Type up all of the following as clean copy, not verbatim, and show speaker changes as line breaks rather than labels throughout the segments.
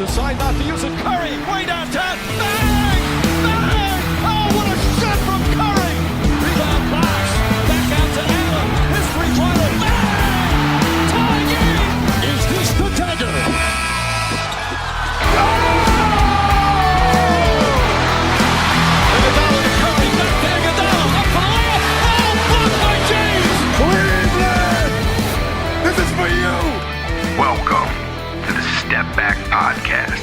decide not to use it. Curry, way downtown. Bang! Bang! Oh, what a shot from Curry! Rebound box. Back out to Allen. His three-pointer. Bang! Tie game! Is this the dagger? Iguodala to Curry. Back to Iguodala. Up for the layup. Oh, blocked by James!
Cleveland! This is for you!
Welcome to the Stepback podcast.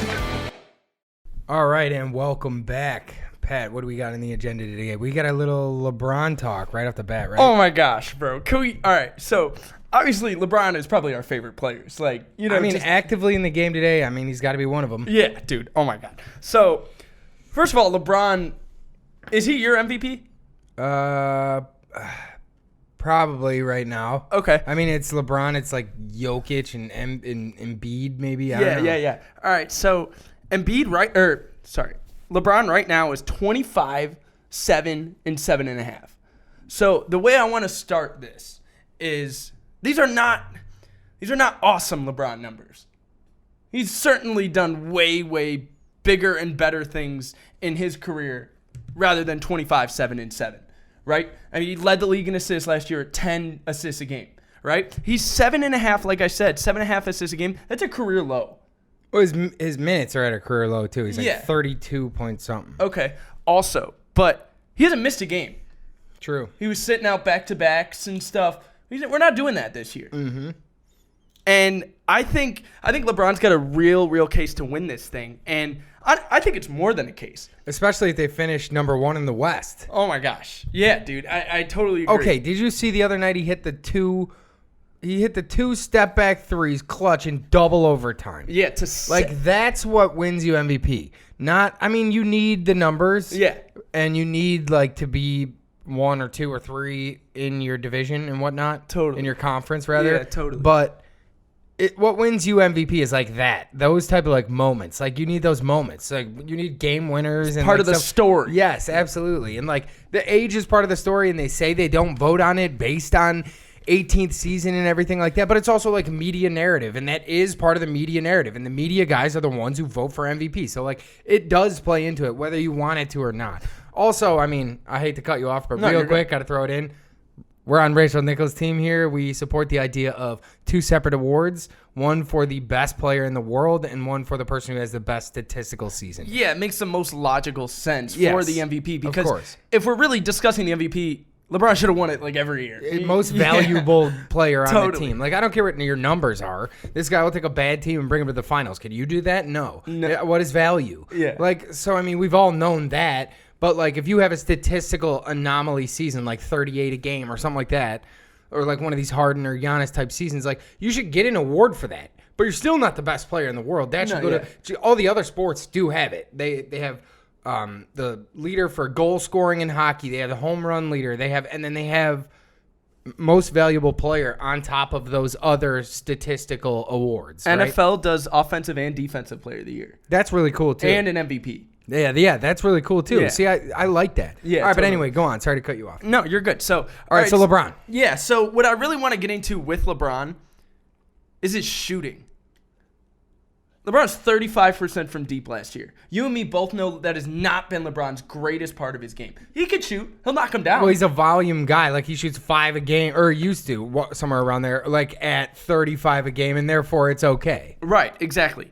All right, and welcome back. Pat, what do we got on the agenda today? We got a little LeBron talk right off the bat, right?
Oh my gosh, bro. Can we? All right, so obviously LeBron is probably our favorite players. Like, you know,
I mean, actively in the game today, I mean, he's got to be one of them.
yeah, dude. Oh my God. So, first of all, LeBron, is he your MVP?
Probably right now.
Okay.
I mean, it's LeBron. It's like Jokic and Embiid, maybe. I don't know.
Yeah. All right, so LeBron right now is 25, 7, and 7.5. So the way I want to start this is these are not awesome LeBron numbers. He's certainly done way bigger and better things in his career rather than 25, 7, and 7, right? I mean, he led the league in assists last year at 10 assists a game, right? He's 7.5, like I said, 7.5 assists a game. That's a career low.
Well, his minutes are at a career low, too. He's like 32 point something.
Okay. Also, but he hasn't missed a game.
True.
He was sitting out back-to-backs and stuff. We're not doing that this year.
Mm-hmm.
And I think LeBron's got a real case to win this thing. And I think it's more than a case.
Especially if they finish number one in the West.
Oh, my gosh. Yeah, dude. I totally agree.
Okay, did you see the other night he hit the two step back threes clutch in double overtime?
Yeah,
that's what wins you MVP. You need the numbers.
Yeah.
And you need to be 1 or 2 or 3 in your division and whatnot.
Totally.
In your conference rather.
Yeah, totally.
But what wins you MVP is that. Those type of moments. You need those moments. You need game winners and
part of the
stuff.
story.
Yes, absolutely. And the age is part of the story, and they say they don't vote on it based on 18th season and everything like that, but it's also media narrative, and that is part of the media narrative, and the media guys are the ones who vote for MVP, so it does play into it whether you want it to or not. Also, I mean, I hate to cut you off, but real quick, got to throw it in. We're on Rachel Nichols' team here. We support the idea of 2 separate awards, one for the best player in the world and one for the person who has the best statistical season.
Yeah, it makes the most logical sense for
Yes,
the MVP,
of
because
course.
if we're really discussing the MVP, LeBron should have won it every year.
Most valuable player on
Totally.
the team. I don't care what your numbers are. This guy will take a bad team and bring him to the finals. Can you do that? No. What is value?
Yeah.
We've all known that. But if you have a statistical anomaly season, 38 a game or something like that, or one of these Harden or Giannis type seasons, you should get an award for that. But you're still not the best player in the world. That should go to all the other sports do have it. They have the leader for goal scoring in hockey. They have the home run leader. They have most valuable player on top of those other statistical awards.
NFL
right?
does offensive and defensive player of the year.
That's really cool too.
And an MVP.
Yeah, that's really cool too.
Yeah.
See, I like that.
Yeah,
all right, but
totally.
anyway, go on. Sorry to cut you off.
No, you're good. So,
all right, so LeBron.
Yeah, so what I really want to get into with LeBron is his shooting. LeBron's 35% from deep last year. You and me both know that has not been LeBron's greatest part of his game. He could shoot. He'll knock him down.
Well, he's a volume guy. He shoots 5 a game, or used to, somewhere around there, at 35 a game, and therefore it's okay.
Right, exactly.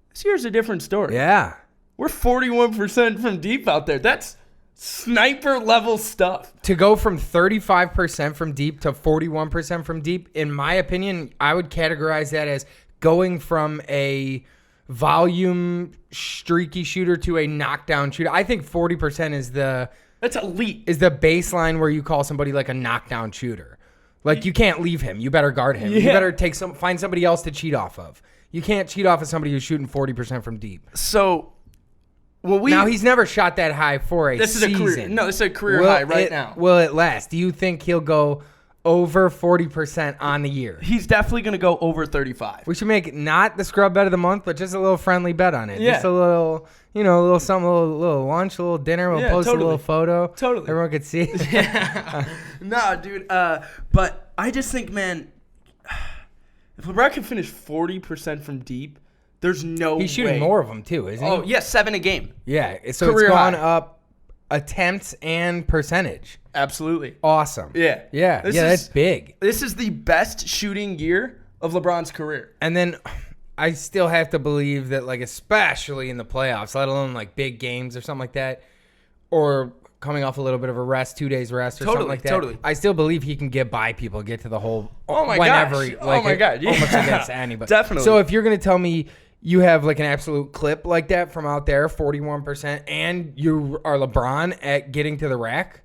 This year's a different story.
Yeah.
We're 41% from deep out there. That's sniper level stuff.
To go from 35% from deep to 41% from deep, in my opinion, I would categorize that as going from a volume streaky shooter to a knockdown shooter. I think 40% is
that's elite.
Is the baseline where you call somebody a knockdown shooter. You can't leave him. You better guard him.
Yeah.
You better find somebody else to cheat off of. You can't cheat off of somebody who's shooting 40% from deep.
So,
now he's never shot that high for a
this
season.
Is a career. No, this is a career high right now.
Will it last? Do you think he'll go over 40% on the year?
He's definitely going to go over 35.
We should make not the scrub bet of the month, but just a little friendly bet on it.
Yeah.
Just a little, a little something, a little lunch, a little dinner. We'll post
totally.
a little photo.
Totally.
Everyone could see.
No, dude. But I just think, man, if LeBron can finish 40% from deep, There's no
He's shooting
way.
more of them too, isn't he?
Oh, yeah, 7 a game.
Yeah, so
Career
it's gone
high.
up attempts and percentage.
Absolutely.
Awesome.
Yeah.
That's big.
This is the best shooting year of LeBron's career.
And then I still have to believe that, like, especially in the playoffs, let alone like big games or something like that, or coming off a little bit of a rest, 2 days rest or something like that.
Totally.
I still believe he can get by people, get to the whole.
Oh my
whenever,
gosh.
Like,
Oh my God. Yeah.
Almost against anybody.
Definitely.
So if you're gonna tell me you have like an absolute clip like that from out there, 41%, and you are LeBron at getting to the rack,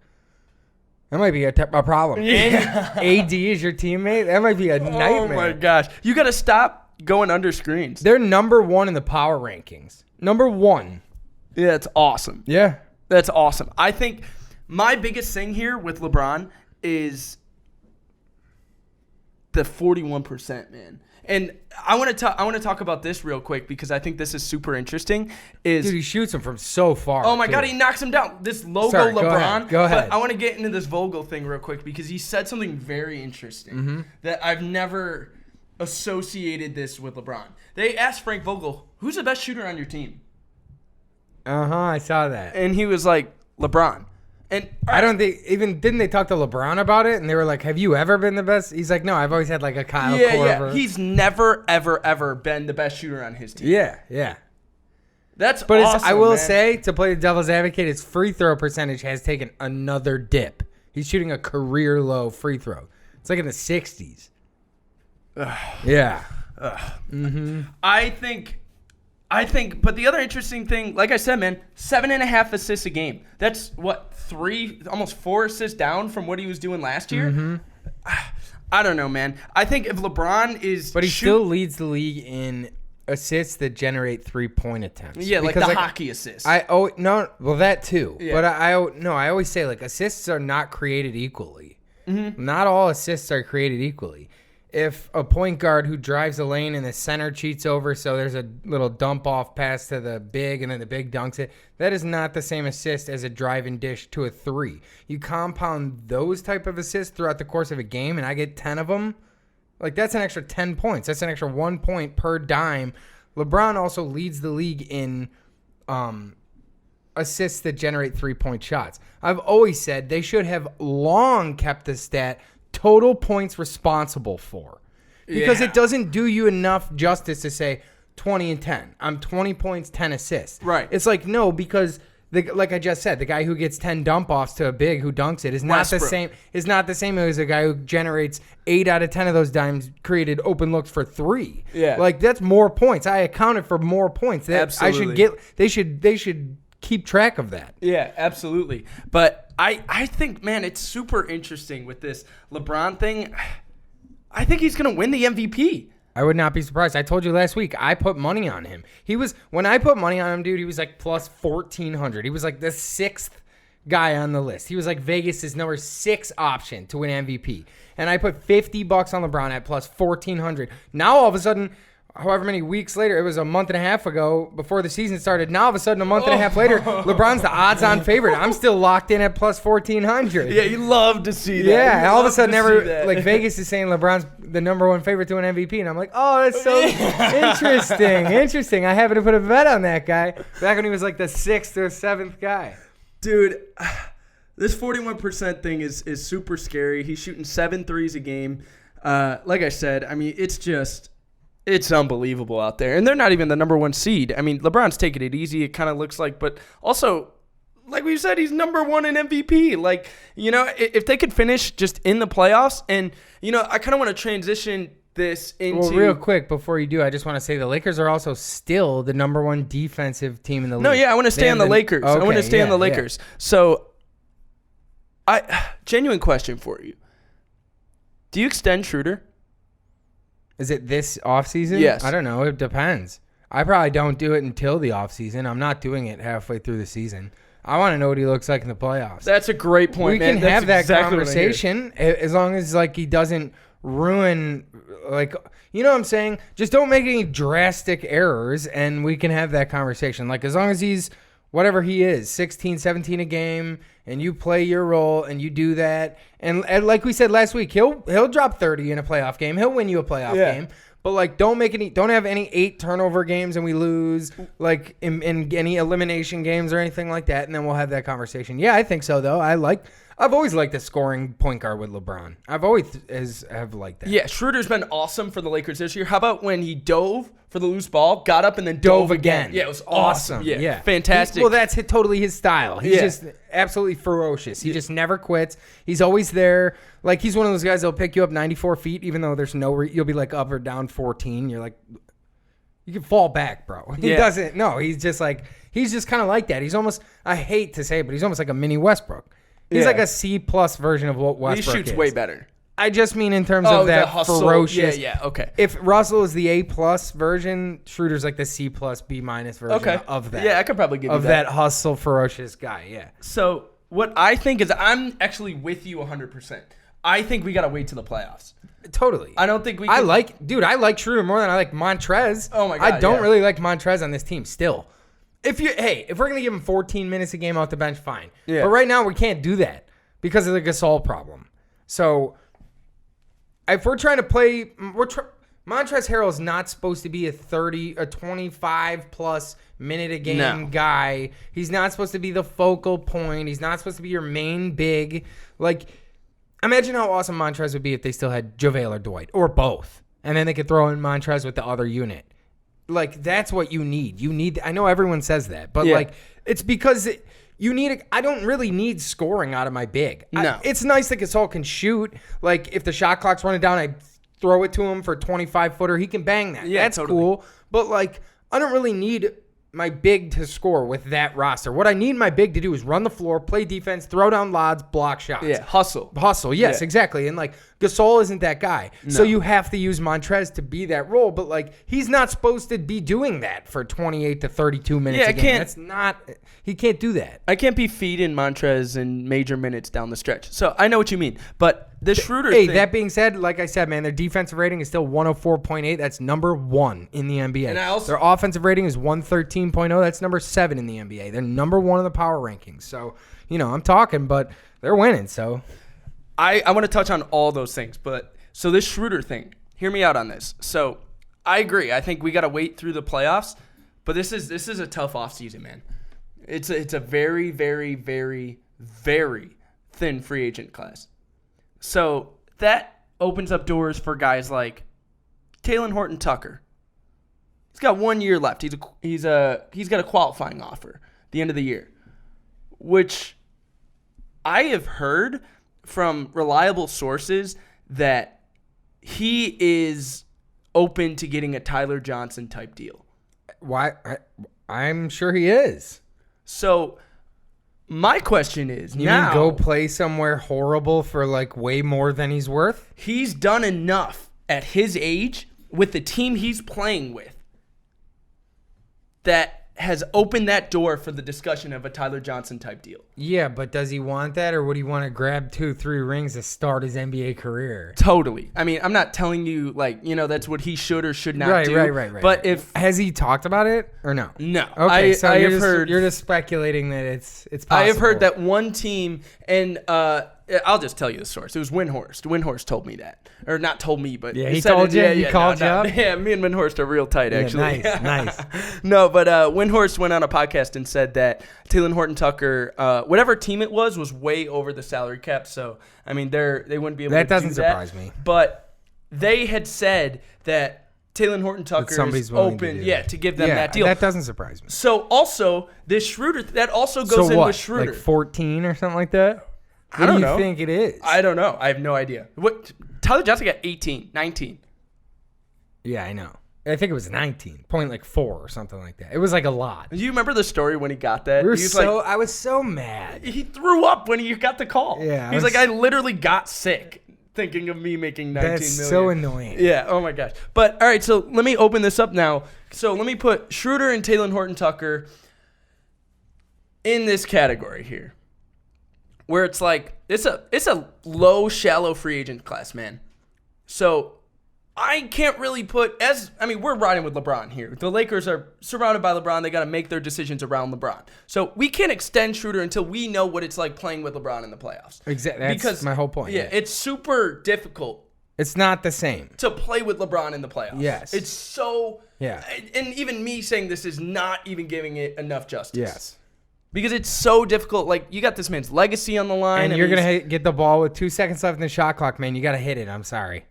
that might be a problem.
Yeah.
And AD is your teammate. That might be a nightmare.
Oh my gosh. You got to stop going under screens.
They're number 1 in the power rankings. Number 1.
Yeah, it's awesome.
Yeah.
That's awesome. I think my biggest thing here with LeBron is the 41%, man. And I want to talk about this real quick because I think this is super interesting.
Dude, he shoots him from so far.
Oh my
too.
God, he knocks him down. This logo
Sorry,
LeBron.
go ahead.
But I want to get into this Vogel thing real quick because he said something very interesting that I've never associated this with LeBron. They asked Frank Vogel, "Who's the best shooter on your team?"
I saw that.
And he was like, "LeBron." And
I don't think didn't they talk to LeBron about it? And they were like, "Have you ever been the best?" He's like, "No, I've always had like a Kyle Korver."
He's never, ever, ever been the best shooter on his team.
Yeah.
That's
But
awesome,
I will
man.
say, to play the devil's advocate, his free throw percentage has taken another dip. He's shooting a career low free throw. It's like in the 60s. Yeah.
I think, but the other interesting thing, like I said, man, 7.5 assists a game. That's what, 3, almost 4 assists down from what he was doing last year. I don't know, man. I think if LeBron is,
But he still leads the league in assists that generate 3-point attempts.
yeah, like
Because,
the hockey assists.
That too.
Yeah.
But I always say, like, assists are not created equally. Not all assists are created equally. If a point guard who drives the lane and the center cheats over, so there's a little dump off pass to the big and then the big dunks it, that is not the same assist as a drive and dish to a 3. You compound those type of assists throughout the course of a game and I get 10 of them, like that's an extra 10 points. That's an extra 1 point per dime. LeBron also leads the league in assists that generate 3-point shots. I've always said they should have long kept the stat total points responsible for, because it doesn't do you enough justice to say 20 and 10. I'm 20 points, 10 assists.
Right.
It's like, no, because like I just said, the guy who gets 10 dump offs to a big who dunks it is not
Westbrook.
the same. Is not the same as a guy who generates 8 out of 10 of those dimes created open looks for 3.
Yeah.
Like that's more points. I accounted for more points.
Absolutely.
They should keep track of that.
Yeah, absolutely. But I think, man, it's super interesting with this LeBron thing. I think he's going to win the MVP.
I would not be surprised. I told you last week, I put money on him. When I put money on him, dude, he was like plus 1,400. He was like the 6th guy on the list. He was like Vegas's number 6 option to win MVP. And I put $50 on LeBron at plus 1,400. Now all of a sudden, however many weeks later, it was a month and a half ago before the season started. Now all of a sudden, a month and a half later, LeBron's the odds-on favorite. I'm still locked in at plus 1,400.
Yeah, you love to see that.
Yeah,
You
and all of a
love
sudden,
to see that.
like Vegas is saying LeBron's the number 1 favorite to an MVP, and I'm like, oh, that's so interesting. I happened to put a bet on that guy back when he was like the 6th or 7th guy.
Dude, this 41% thing is super scary. He's shooting 7 threes a game. Like I said, I mean, it's unbelievable out there. And they're not even the number 1 seed. I mean, LeBron's taking it easy, it kind of looks like. But also, like we said, he's number 1 in MVP. Like, you know, if they could finish just in the playoffs. And, you know, I kind of want to transition this into...
Well, real quick, before you do, I just want to say the Lakers are also still the number 1 defensive team in the league.
No, yeah, I want to stay on the Lakers. I want to stay on the Lakers. So, genuine question for you. Do you extend Schroeder?
Is it this offseason?
Yes.
I don't know. It depends. I probably don't do it until the offseason. I'm not doing it halfway through the season. I want to know what he looks like in the playoffs.
That's a great point,
we
man.
can
That's
have that
exactly what I hear.
conversation as long as like he doesn't ruin, like, you know what I'm saying? Just don't make any drastic errors and we can have that conversation. Like as long as he's whatever he is, 16, 17 a game, and you play your role and you do that. And like we said last week, he'll drop 30 in a playoff game. He'll win you a playoff game. But like, don't have any 8 turnover games and we lose, like in any elimination games or anything like that, and then we'll have that conversation. Yeah, I think so though. I've always liked the scoring point guard with LeBron. I've always have liked that.
Yeah, Schroeder's been awesome for the Lakers this year. How about when he dove for the loose ball, got up, and then dove again? Yeah, it was awesome. Yeah, fantastic.
That's totally his style. He's just absolutely ferocious. He just never quits. He's always there. Like, he's one of those guys that'll pick you up 94 feet, even though there's you'll be like up or down 14. You're like, you can fall back, bro. He doesn't. No, he's just kind of like that. He's almost, I hate to say it, but he's almost like a mini Westbrook. He's like a C+ version of what Westbrook is.
He shoots way better.
I just mean in terms of that ferocious.
Yeah, okay.
If Russell is the A+ version, Schroeder's like the C+, B- version of that.
Yeah, I could probably give you
of that hustle, ferocious guy. Yeah.
So what I think is, I'm actually with you 100%. I think we gotta wait till the playoffs.
Totally.
I don't think we.
I like Schroeder more than I like Montrez.
Oh my God,
I don't really like Montrez on this team still. If we're gonna give him 14 minutes a game off the bench, fine. Yeah. But right now we can't do that because of the Gasol problem. So if we're trying to play, Montrezl Harrell is not supposed to be a 25 plus minute a game guy. He's not supposed to be the focal point. He's not supposed to be your main big. Like, imagine how awesome Montrez would be if they still had JaVale or Dwight or both, and then they could throw in Montrez with the other unit. Like, that's what you need. I know everyone says that, but like, it's because I don't really need scoring out of my big.
No.
It's nice that Gasol can shoot. Like, if the shot clock's running down, I throw it to him for a 25-footer. He can bang that.
Yeah,
that's totally cool. But like, I don't really need my big to score with that roster. What I need my big to do is run the floor, play defense, throw down lods, block shots.
Yeah, hustle.
Yes, exactly. And like, Gasol isn't that guy. No. So you have to use Montrez to be that role, but like, he's not supposed to be doing that for 28 to 32 minutes a game. He can't do that.
I can't be feeding Montrez in major minutes down the stretch. So I know what you mean. But the Schroeder thing.
That being said, like I said, man, their defensive rating is still 104.8. That's number 1 in the NBA. And their offensive rating is 113.0. That's number 7 in the NBA. They're number 1 in the power rankings. So, I'm talking, but they're winning. So
I want to touch on all those things. But so this Schroeder thing, hear me out on this. So I agree. I think we got to wait through the playoffs. But this is a tough offseason, man. It's a very, very, very, very thin free agent class. So that opens up doors for guys like Talen Horton-Tucker. He's got 1 year left. He's got a qualifying offer at the end of the year, which I have heard from reliable sources that he is open to getting a Tyler Johnson type deal.
Why? I'm sure he is.
So my question is,
you mean go play somewhere horrible for like way more than he's worth?
He's done enough at his age with the team he's playing with that has opened that door for the discussion of a Tyler Johnson type deal.
Yeah, but does he want that, or would he want to grab 2-3 rings to start his NBA career?
Totally. I mean, I'm not telling you that's what he should or should not do.
Right.
But has
he talked about it or no?
No.
Okay, so you're just speculating that it's possible.
I have heard that one team, and I'll just tell you the source. It was Windhorst. Windhorst told me that. Or not told me, but
he told you? He called you up?
Yeah, me and Windhorst are real tight, actually.
Nice.
No, but Windhorst went on a podcast and said that Talen Horton-Tucker, whatever team it was way over the salary cap. So, I mean, they wouldn't be able to do that. That doesn't
surprise me.
But they had said that Talen Horton-Tucker is open to give them that deal.
That doesn't surprise me.
So, also, this Schroeder, that also goes in with Schroeder.
Like 14 or something like that?
I don't know.
What do you think it is?
I don't know. I have no idea. Tyler Johnson got 18, 19.
Yeah, I know. I think it was 19, like 4 or something like that. It was like a lot.
Do you remember the story when he got that?
I was so mad.
He threw up when he got the call.
Yeah.
He's like, I literally got sick thinking of me making $19 million.
That's so annoying.
Yeah, oh my gosh. But, all right, so let me open this up now. So let me put Schroeder and Talen Horton-Tucker in this category here, where it's like, it's a low, shallow free agent class, man. So I can't really we're riding with LeBron here. The Lakers are surrounded by LeBron. They got to make their decisions around LeBron. So we can't extend Schroeder until we know what it's like playing with LeBron in the playoffs.
Exactly. That's my whole point.
Yeah, it's super difficult
It's not the same.
to play with LeBron in the playoffs.
Yes.
It's so...
Yeah.
And even me saying this is not even giving it enough justice.
Yes.
Because it's so difficult. Like, you got this man's legacy on the line.
And you're going to get the ball with 2 seconds left in the shot clock, man. You got to hit it. I'm sorry.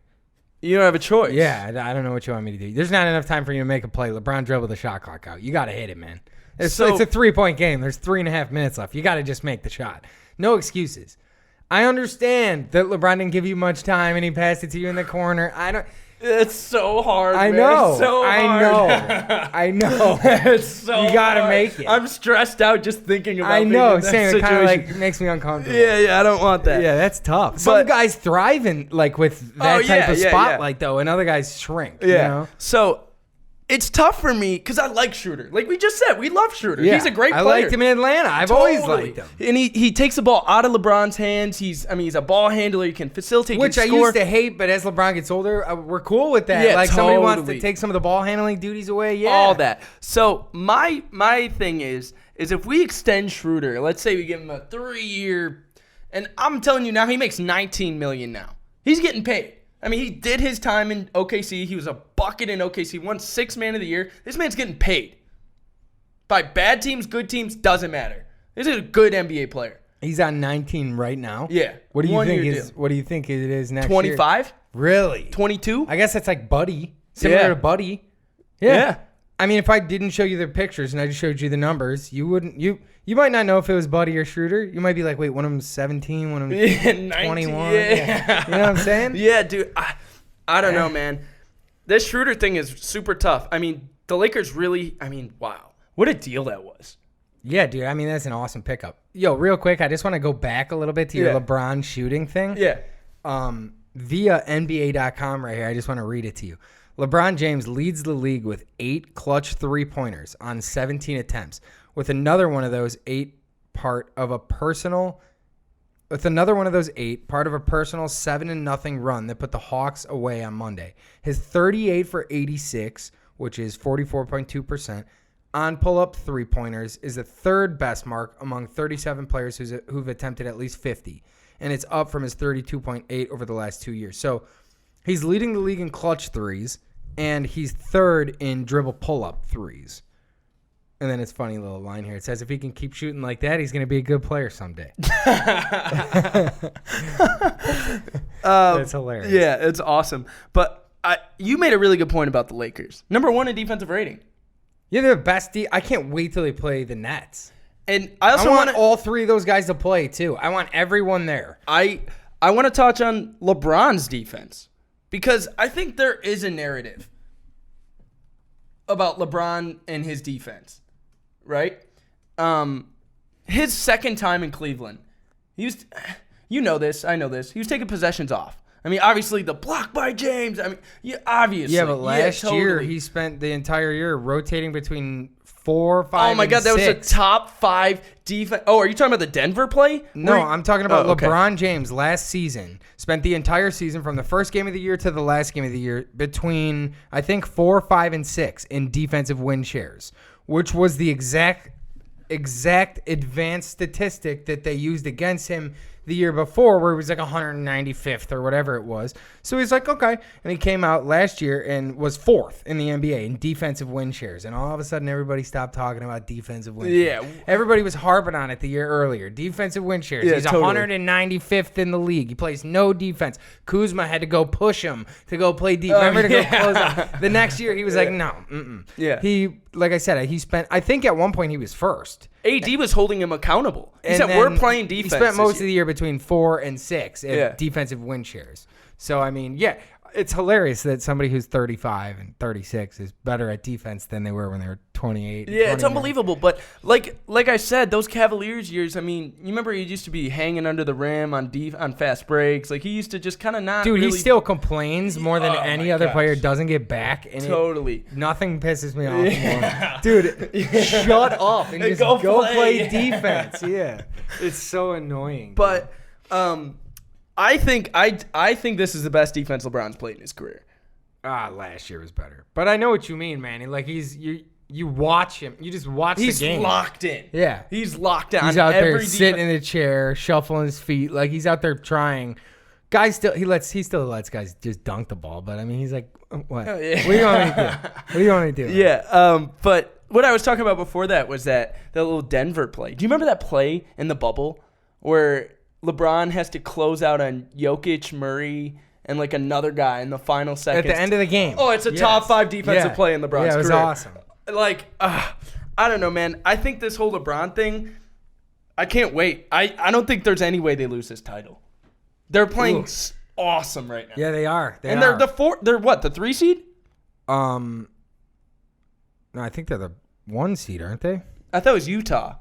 You don't have a choice.
Yeah, I don't know what you want me to do. There's not enough time for you to make a play. LeBron dribbled the shot clock out. You got to hit it, man. It's a 3-point game. There's 3.5 minutes left. You got to just make the shot. No excuses. I understand that LeBron didn't give you much time and he passed it to you in the corner.
It's so hard,
I
man.
know.
It's so hard.
I know.
It's so
You gotta
hard.
make it.
I'm stressed out just thinking about
I
being
know.
in that
Same. It kind of
situation.
like makes me uncomfortable.
Yeah, I don't want that.
Yeah, that's tough. Some guys thrive in like with that type of spotlight though, and other guys shrink.
Yeah.
You know?
So it's tough for me because I like Schroeder. Like we just said, we love Schroeder.
Yeah.
He's a great player.
I liked him in Atlanta. I've always liked him.
And he takes the ball out of LeBron's hands. He's a ball handler. He can facilitate.
Which
can
I
score.
used to hate, but as LeBron gets older, we're cool with that.
Yeah,
like somebody wants to
totally.
take some of the ball handling duties away. Yeah,
all that. So my thing is if we extend Schroeder, let's say we give him a 3-year, and I'm telling you now, he makes $19 million now. He's getting paid. I mean, he did his time in OKC. He was a bucket in OKC. Won 6th Man of the Year. This man's getting paid. By bad teams, good teams, doesn't matter. This is a good NBA player.
He's on 19 right now.
Yeah.
What do you think
1-year
is?
deal.
What do you think it is next
25?
year? Really?
22?
I guess that's like Buddy, similar
Yeah.
to Buddy.
Yeah.
I mean, if I didn't show you the pictures and I just showed you the numbers, you wouldn't. You might not know if it was Buddy or Schroeder. You might be like, wait, one of them's 17, one of them's
Yeah, 19,
21.
yeah.
You know what I'm saying?
Yeah, dude. I don't know, man. This Schroeder thing is super tough. I mean, the Lakers really, wow. What a deal that was.
Yeah, dude. I mean, that's an awesome pickup. Yo, real quick, I just want to go back a little bit to your LeBron shooting thing.
Yeah.
Via NBA.com right here, I just want to read it to you. LeBron James leads the league with 8 clutch 3-pointers on 17 attempts, with another one of those 8 part of a personal 7-0 run that put the Hawks away on Monday. His 38 for 86, which is 44.2%, on pull-up 3-pointers is the 3rd best mark among 37 players who've attempted at least 50, and it's up from his 32.8 over the last 2 years. So he's leading the league in clutch 3s, and he's 3rd in dribble pull-up 3s. And then it's a funny little line here. It says if he can keep shooting like that, he's going to be a good player someday. That's hilarious.
Yeah, it's awesome. But you made a really good point about the Lakers. Number 1 in defensive rating.
Yeah, they're the best. I can't wait till they play the Nets.
And I also
want
want
all 3 of those guys to play, too. I want everyone there.
I want to touch on LeBron's defense because I think there is a narrative about LeBron and his defense, right? His second time in Cleveland, you know this, I know this. He was taking possessions off. I mean, obviously the block by James. I mean, obviously.
Yeah, but last year
totally.
he spent the entire year rotating between 4, 5,
Oh my God, that was a top 5 defense. Oh, are you talking about the Denver play?
No, I'm talking about
okay.
LeBron James last season. Spent the entire season from the first game of the year to the last game of the year between, I think, 4, 5, and 6 in defensive win shares, which was the exact advanced statistic that they used against him the year before, where he was like 195th or whatever it was. So he's like, okay. And he came out last year and was 4th in the NBA in defensive win shares. And all of a sudden, everybody stopped talking about defensive win shares.
Yeah.
Everybody was harping on it the year earlier. Defensive win shares.
Yeah,
He's
totally.
195th in the league. He plays no defense. Kuzma had to go push him to go play deep. Remember to go close out. The next year, he was like, no.
Yeah.
He, like I said, he spent, I think at one point he was first.
AD was holding him accountable. He
And
said,
then
we're playing defense.
He spent
this
most of
year."
the year between 4 and 6 in
Yeah.
defensive win shares. So, I mean, yeah, it's hilarious that somebody who's 35 and 36 is better at defense than they were when they were 28.
Yeah, it's
29.
unbelievable. But like I said, those Cavaliers years, I mean, you remember he used to be hanging under the rim on fast breaks. Like he used to just kind of not
Dude,
really...
he still complains more than
Oh,
any
my
other
gosh.
player doesn't get back. And
Totally.
nothing pisses me off more. Dude, shut up and just
Go
go
play.
play defense. Yeah. It's so annoying.
But I think this is the best defense LeBron's played in his career.
Last year was better. But I know what you mean, man. Like you watch him. You just watch
He's
the game.
locked in.
Yeah.
He's locked in.
He's
on
out there
every
sitting in the chair, shuffling his feet. Like he's out there trying He still lets guys just dunk the ball, but I mean he's like, what?
Oh, yeah.
What do you want me to do? What do you want me to do?
Yeah. But what I was talking about before that was that little Denver play. Do you remember that play in the bubble where LeBron has to close out on Jokic, Murray, and like another guy in the final seconds
At the end of the game.
Oh, it's a top 5 defensive play in LeBron's career.
Yeah, it was awesome.
Like, I don't know, man. I think this whole LeBron thing, I can't wait. I don't think there's any way they lose this title. They're playing awesome right now.
Yeah, they are.
They're the 3 seed?
No, I think they're the 1 seed, aren't they?
I thought it was Utah.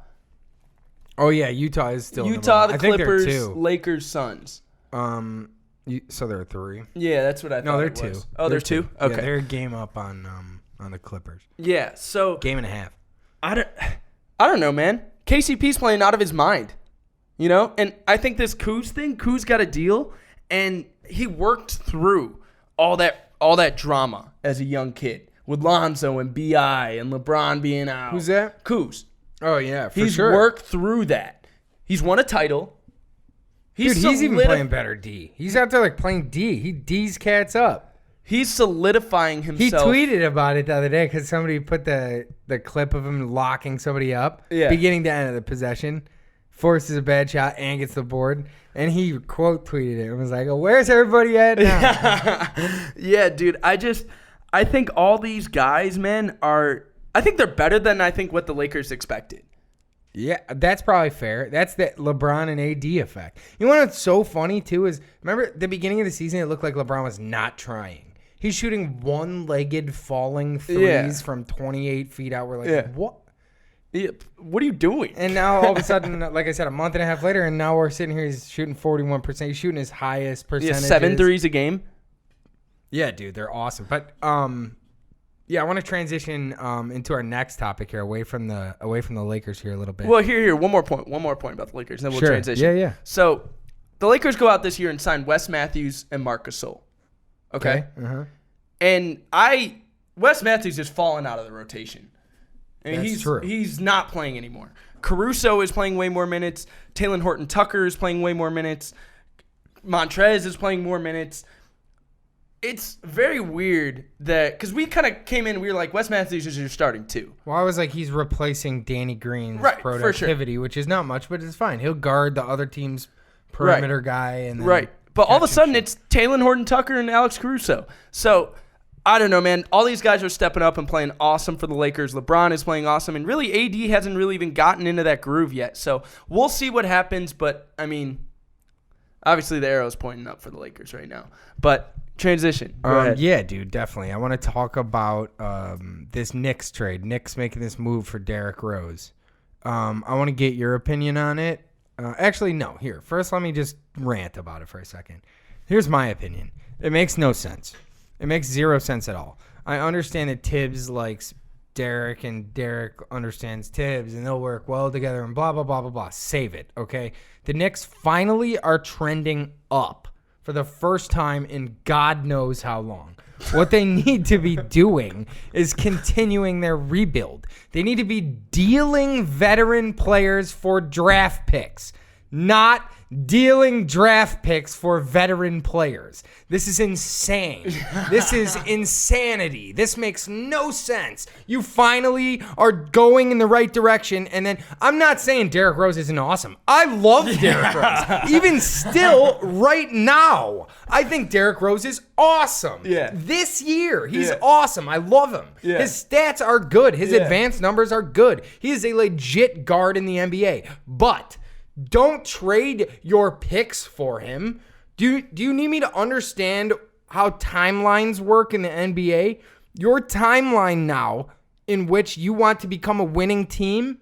Oh yeah, Utah is still
Utah, the
I think
Clippers,
they're 2.
Lakers, Suns.
So they're 3.
Yeah, that's what I thought.
No, they're
it was.
2.
Oh, they're 2? Okay.
Yeah, they're a game up on the Clippers.
Yeah, so
Game and a half.
I don't know, man. KCP's playing out of his mind. You know? And I think this Kuz got a deal, and he worked through all that drama as a young kid with Lonzo and BI and LeBron being out.
Who's that?
Kuz.
Oh yeah, for
He's
sure.
worked through that. He's won a title.
Dude, he's even playing better D. He's out there like playing D. He D's cats up.
He's solidifying himself.
He tweeted about it the other day because somebody put the clip of him locking somebody up, beginning to end of the possession, forces a bad shot and gets the board, and he quote tweeted it and was like, "Where's everybody at now?"
Yeah, dude. I think all these guys, man, I think they're better than I think what the Lakers expected.
Yeah, that's probably fair. That's the LeBron and AD effect. You know what's so funny, too, is remember at the beginning of the season, it looked like LeBron was not trying. He's shooting one-legged falling threes from 28 feet out. We're like, what?
Yeah, what are you doing?
And now, all of a sudden, like I said, a month and a half later, and now we're sitting here, he's shooting 41%. He's shooting his highest percentage.
7 threes a game?
Yeah, dude, they're awesome. But, yeah, I want to transition into our next topic here, away from the Lakers here a little bit.
Well, here, one more point about the Lakers, then we'll transition.
Yeah.
So, the Lakers go out this year and sign Wes Matthews and Marc Gasol. Okay?
Uh-huh.
And Wes Matthews is falling out of the rotation. I mean,
That's true.
He's not playing anymore. Caruso is playing way more minutes. Taylor Horton-Tucker is playing way more minutes. Montrez is playing more minutes. It's very weird that because we kind of came in, we were like, Wes Matthews is your starting 2.
Well, I was like, he's replacing Danny Green's productivity, which is not much, but it's fine. He'll guard the other team's perimeter guy. And then
But all of a sudden, it's Taylor Horton-Tucker and Alex Caruso. So, I don't know, man. All these guys are stepping up and playing awesome for the Lakers. LeBron is playing awesome. And really, AD hasn't really even gotten into that groove yet. So, we'll see what happens. But, I mean, obviously the arrow's pointing up for the Lakers right now. But transition. Go ahead.
Yeah, dude, definitely. I want to talk about this Knicks trade. Knicks making this move for Derrick Rose. I want to get your opinion on it. Actually, no. Here, first, let me just rant about it for a second. Here's my opinion. It makes no sense. It makes zero sense at all. I understand that Tibbs likes Derrick and Derrick understands Tibbs and they'll work well together and blah, blah, blah, blah, blah. Save it, okay? The Knicks finally are trending up for the first time in God knows how long. What they need to be doing is continuing their rebuild. They need to be dealing veteran players for draft picks, not dealing draft picks for veteran players. This is insane. This is insanity. This makes no sense. You finally are going in the right direction. And then I'm not saying Derrick Rose isn't awesome. I love Derrick Rose. Even still, right now, I think Derrick Rose is awesome.
Yeah.
This year, he's awesome. I love him.
Yeah.
His stats are good. His advanced numbers are good. He is a legit guard in the NBA. But don't trade your picks for him. Do you need me to understand how timelines work in the NBA? Your timeline now in which you want to become a winning team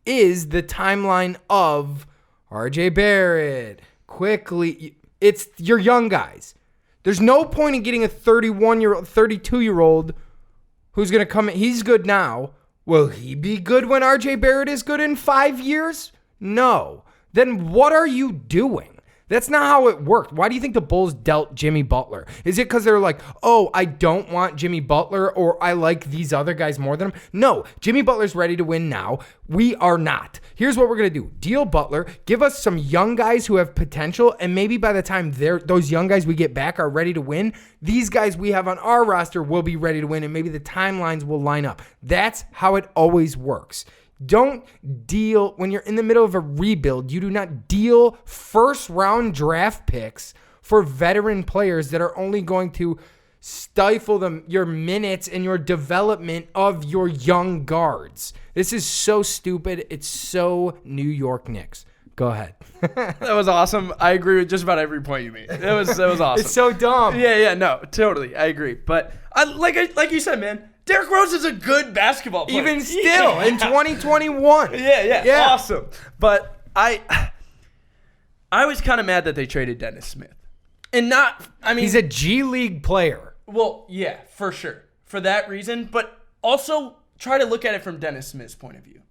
is the timeline of RJ Barrett, quickly. It's your young guys. There's no point in getting a 31-year-old, 32-year-old who's going to come in. He's good now. Will he be good when RJ Barrett is good in 5 years? No. Then what are you doing? That's not how it worked. Why do you think the Bulls dealt Jimmy Butler? Is it because they're like, oh, I don't want Jimmy Butler or I like these other guys more than him? No, Jimmy Butler's ready to win now. We are not. Here's what we're going to do. Deal Butler, give us some young guys who have potential, and maybe by the time those young guys we get back are ready to win, these guys we have on our roster will be ready to win, and maybe the timelines will line up. That's how it always works. Don't deal when you're in the middle of a rebuild. You do not deal first-round draft picks for veteran players that are only going to stifle your minutes and your development of your young guards. This is so stupid. It's so New York Knicks. Go ahead.
That was awesome. I agree with just about every point you made. It was awesome.
It's so dumb.
Yeah, no, totally. I agree. But like you said, man, Derrick Rose is a good basketball player.
Even still, in 2021.
Yeah. Awesome. But I was kind of mad that they traded Dennis Smith.
He's a G League player.
Well, yeah, for sure. For that reason. But also try to look at it from Dennis Smith's point of view.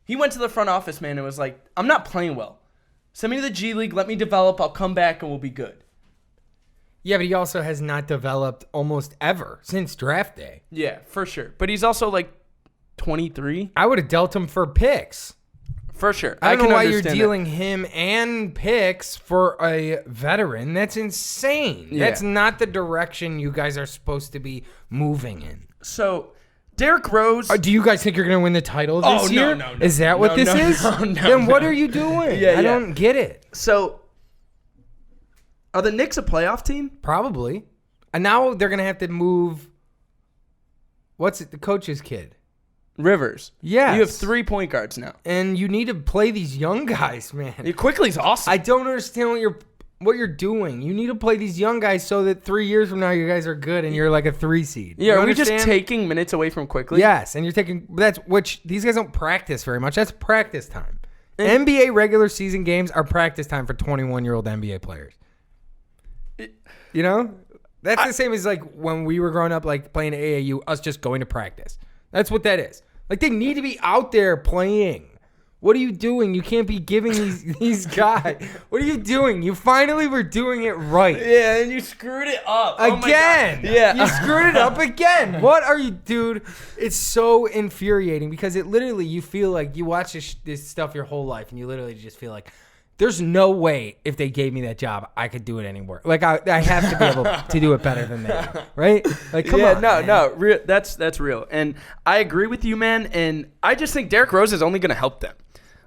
He went to the front office, man, and was like, I'm not playing well. Send me to the G League. Let me develop. I'll come back and we'll be good.
Yeah, but he also has not developed almost ever since draft day.
Yeah, for sure. But he's also like 23.
I would have dealt him for picks.
For sure.
I don't know why you're
understand
dealing him and picks for a veteran. That's insane.
Yeah.
That's not the direction you guys are supposed to be moving in.
So, Derrick Rose.
Do you guys think you're going to win the title this year?
No.
Is that what this is? Then what are you doing? I don't get it.
So, are the Knicks a playoff team?
Probably. And now they're going to have to move, the coach's kid?
Rivers.
Yes.
You have 3 point guards now.
And you need to play these young guys, man.
Quickly's awesome.
I don't understand what you're doing. You need to play these young guys so that 3 years from now you guys are good and you're like a 3 seed.
Yeah, are we just taking minutes away from Quickly?
Yes, and you're taking which these guys don't practice very much. That's practice time. NBA regular season games are practice time for 21-year-old NBA players. You know? That's the same as like when we were growing up, like playing AAU, us just going to practice. That's what that is. Like they need to be out there playing. What are you doing? You can't be giving these guys. What are you doing? You finally were doing it right.
Yeah, and you screwed it up.
Again.
Oh my God. Yeah.
You screwed it up again. What are you, dude? It's so infuriating because it literally, you feel like you watch this stuff your whole life and you literally just feel like, there's no way if they gave me that job, I could do it anymore. Like I have to be able to do it better than that, right? Like come on.
No, that's real, and I agree with you, man. And I just think Derrick Rose is only going to help them.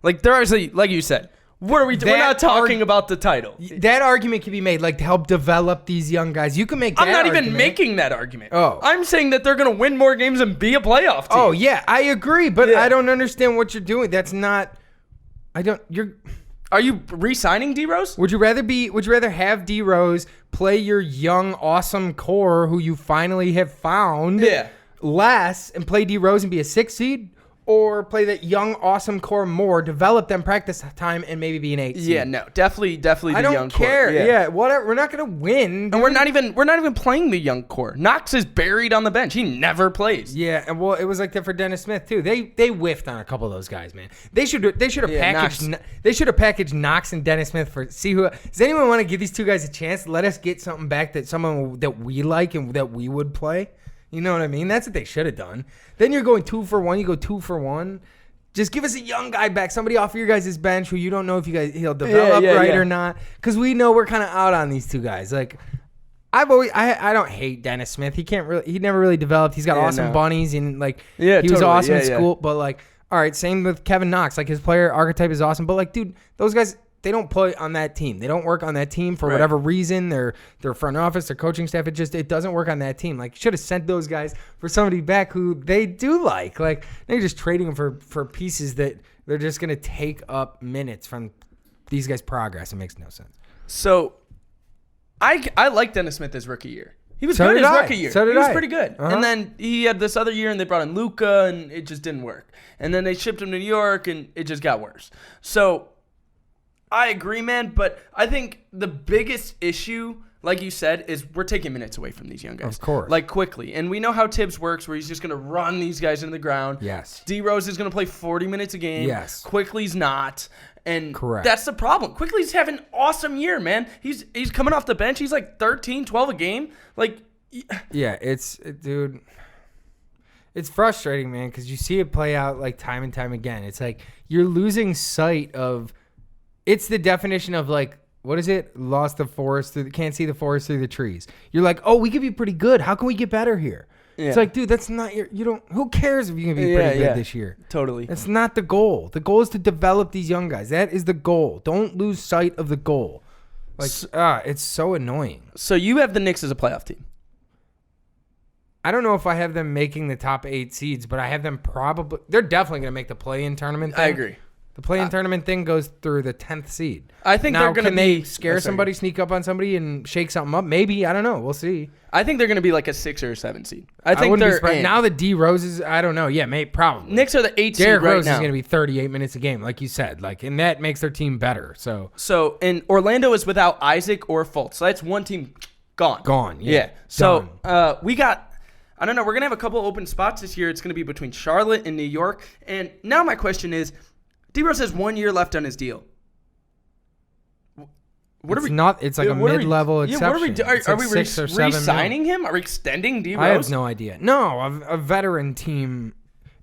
Like there is, like you said, what are we? We're not talking about the title.
That argument can be made, like to help develop these young guys. You can make.
I'm not even making that argument.
Oh,
I'm saying that they're going to win more games and be a playoff team.
Oh yeah, I agree, but I don't understand what you're doing. That's not.
Are you re-signing D Rose?
Would you rather have D Rose play your young, awesome core who you finally have found less and play D Rose and be a 6 seed? Or play that young, awesome core more, develop them practice time, and maybe be an 8 seed?
Yeah, no, definitely the young core.
I don't care. Yeah, whatever. We're not gonna win,
and we're not even playing the young core. Knox is buried on the bench. He never plays.
Yeah, and well, it was like that for Dennis Smith too. They whiffed on a couple of those guys, man. They should have packaged Knox and Dennis Smith for see who. Does anyone want to give these two guys a chance? Let us get something back that someone that we like and that we would play. You know what I mean? That's what they should have done. Then you're going 2 for 1. You go 2 for 1. Just give us a young guy back, somebody off your guys' bench who you don't know if he'll develop or not. Because we know we're kind of out on these two guys. Like I don't hate Dennis Smith. He never really developed. He's got awesome bunnies and like he was awesome in school. But like, all right, same with Kevin Knox. Like his player archetype is awesome. But like, dude, those guys. They don't play on that team. They don't work on that team for whatever reason. Their front office, their coaching staff, it doesn't work on that team. Like, you should have sent those guys for somebody back who they do like. Like, they're just trading them for pieces that they're just going to take up minutes from these guys' progress. It makes no sense.
So, I like Dennis Smith his rookie year. He was good his rookie year.
So did
he was
I.
pretty good. And then he had this other year, and they brought in Luka, and it just didn't work. And then they shipped him to New York, and it just got worse. So, I agree, man, but I think the biggest issue, like you said, is we're taking minutes away from these young guys.
Of course.
Like, quickly. And we know how Tibbs works, where he's just going to run these guys into the ground.
Yes.
D Rose is going to play 40 minutes a game.
Yes.
Quickly's not. And
Correct.
that's the problem. Quickly's having an awesome year, man. He's coming off the bench. He's like 13, 12 a game. Like,
Yeah, dude. It's frustrating, man, because you see it play out like time and time again. It's like you're losing sight of. It's the definition of like, what is it? Lost the forest can't see the forest through the trees. You're like, oh, we could be pretty good. How can we get better here?
Yeah.
It's like, dude, that's not you don't. Who cares if you can be pretty good this year?
Totally.
That's not the goal. The goal is to develop these young guys. That is the goal. Don't lose sight of the goal. Like, it's so annoying.
So you have the Knicks as a playoff team.
I don't know if I have them making the top 8 seeds, but I have them probably. They're definitely going to make the play-in tournament thing.
I agree.
The play-in tournament thing goes through the 10th seed.
I think
now,
they're going to
can
be...
they scare somebody, sneak up on somebody, and shake something up? Maybe. I don't know. We'll see.
I think they're going to be like a 6 or a 7 seed. I think
wouldn't be
they're
surprised.
in.
Now the D Roses, I don't know. Yeah, probably.
Knicks are the 8 seed
Derrick
right
Rose
now.
is going to be 38 minutes a game, like you said. And that makes their team better.
So, and Orlando is without Isaac or Fultz. So that's one team gone.
Gone. Yeah.
So we got... I don't know. We're going to have a couple open spots this year. It's going to be between Charlotte and New York. And now my question is, D-Rose has 1 year left on his deal.
It's like a mid-level exception.
What are we doing? Are we
6 or 7
re-signing him? Are we extending D-Rose?
I have no idea. No, a veteran team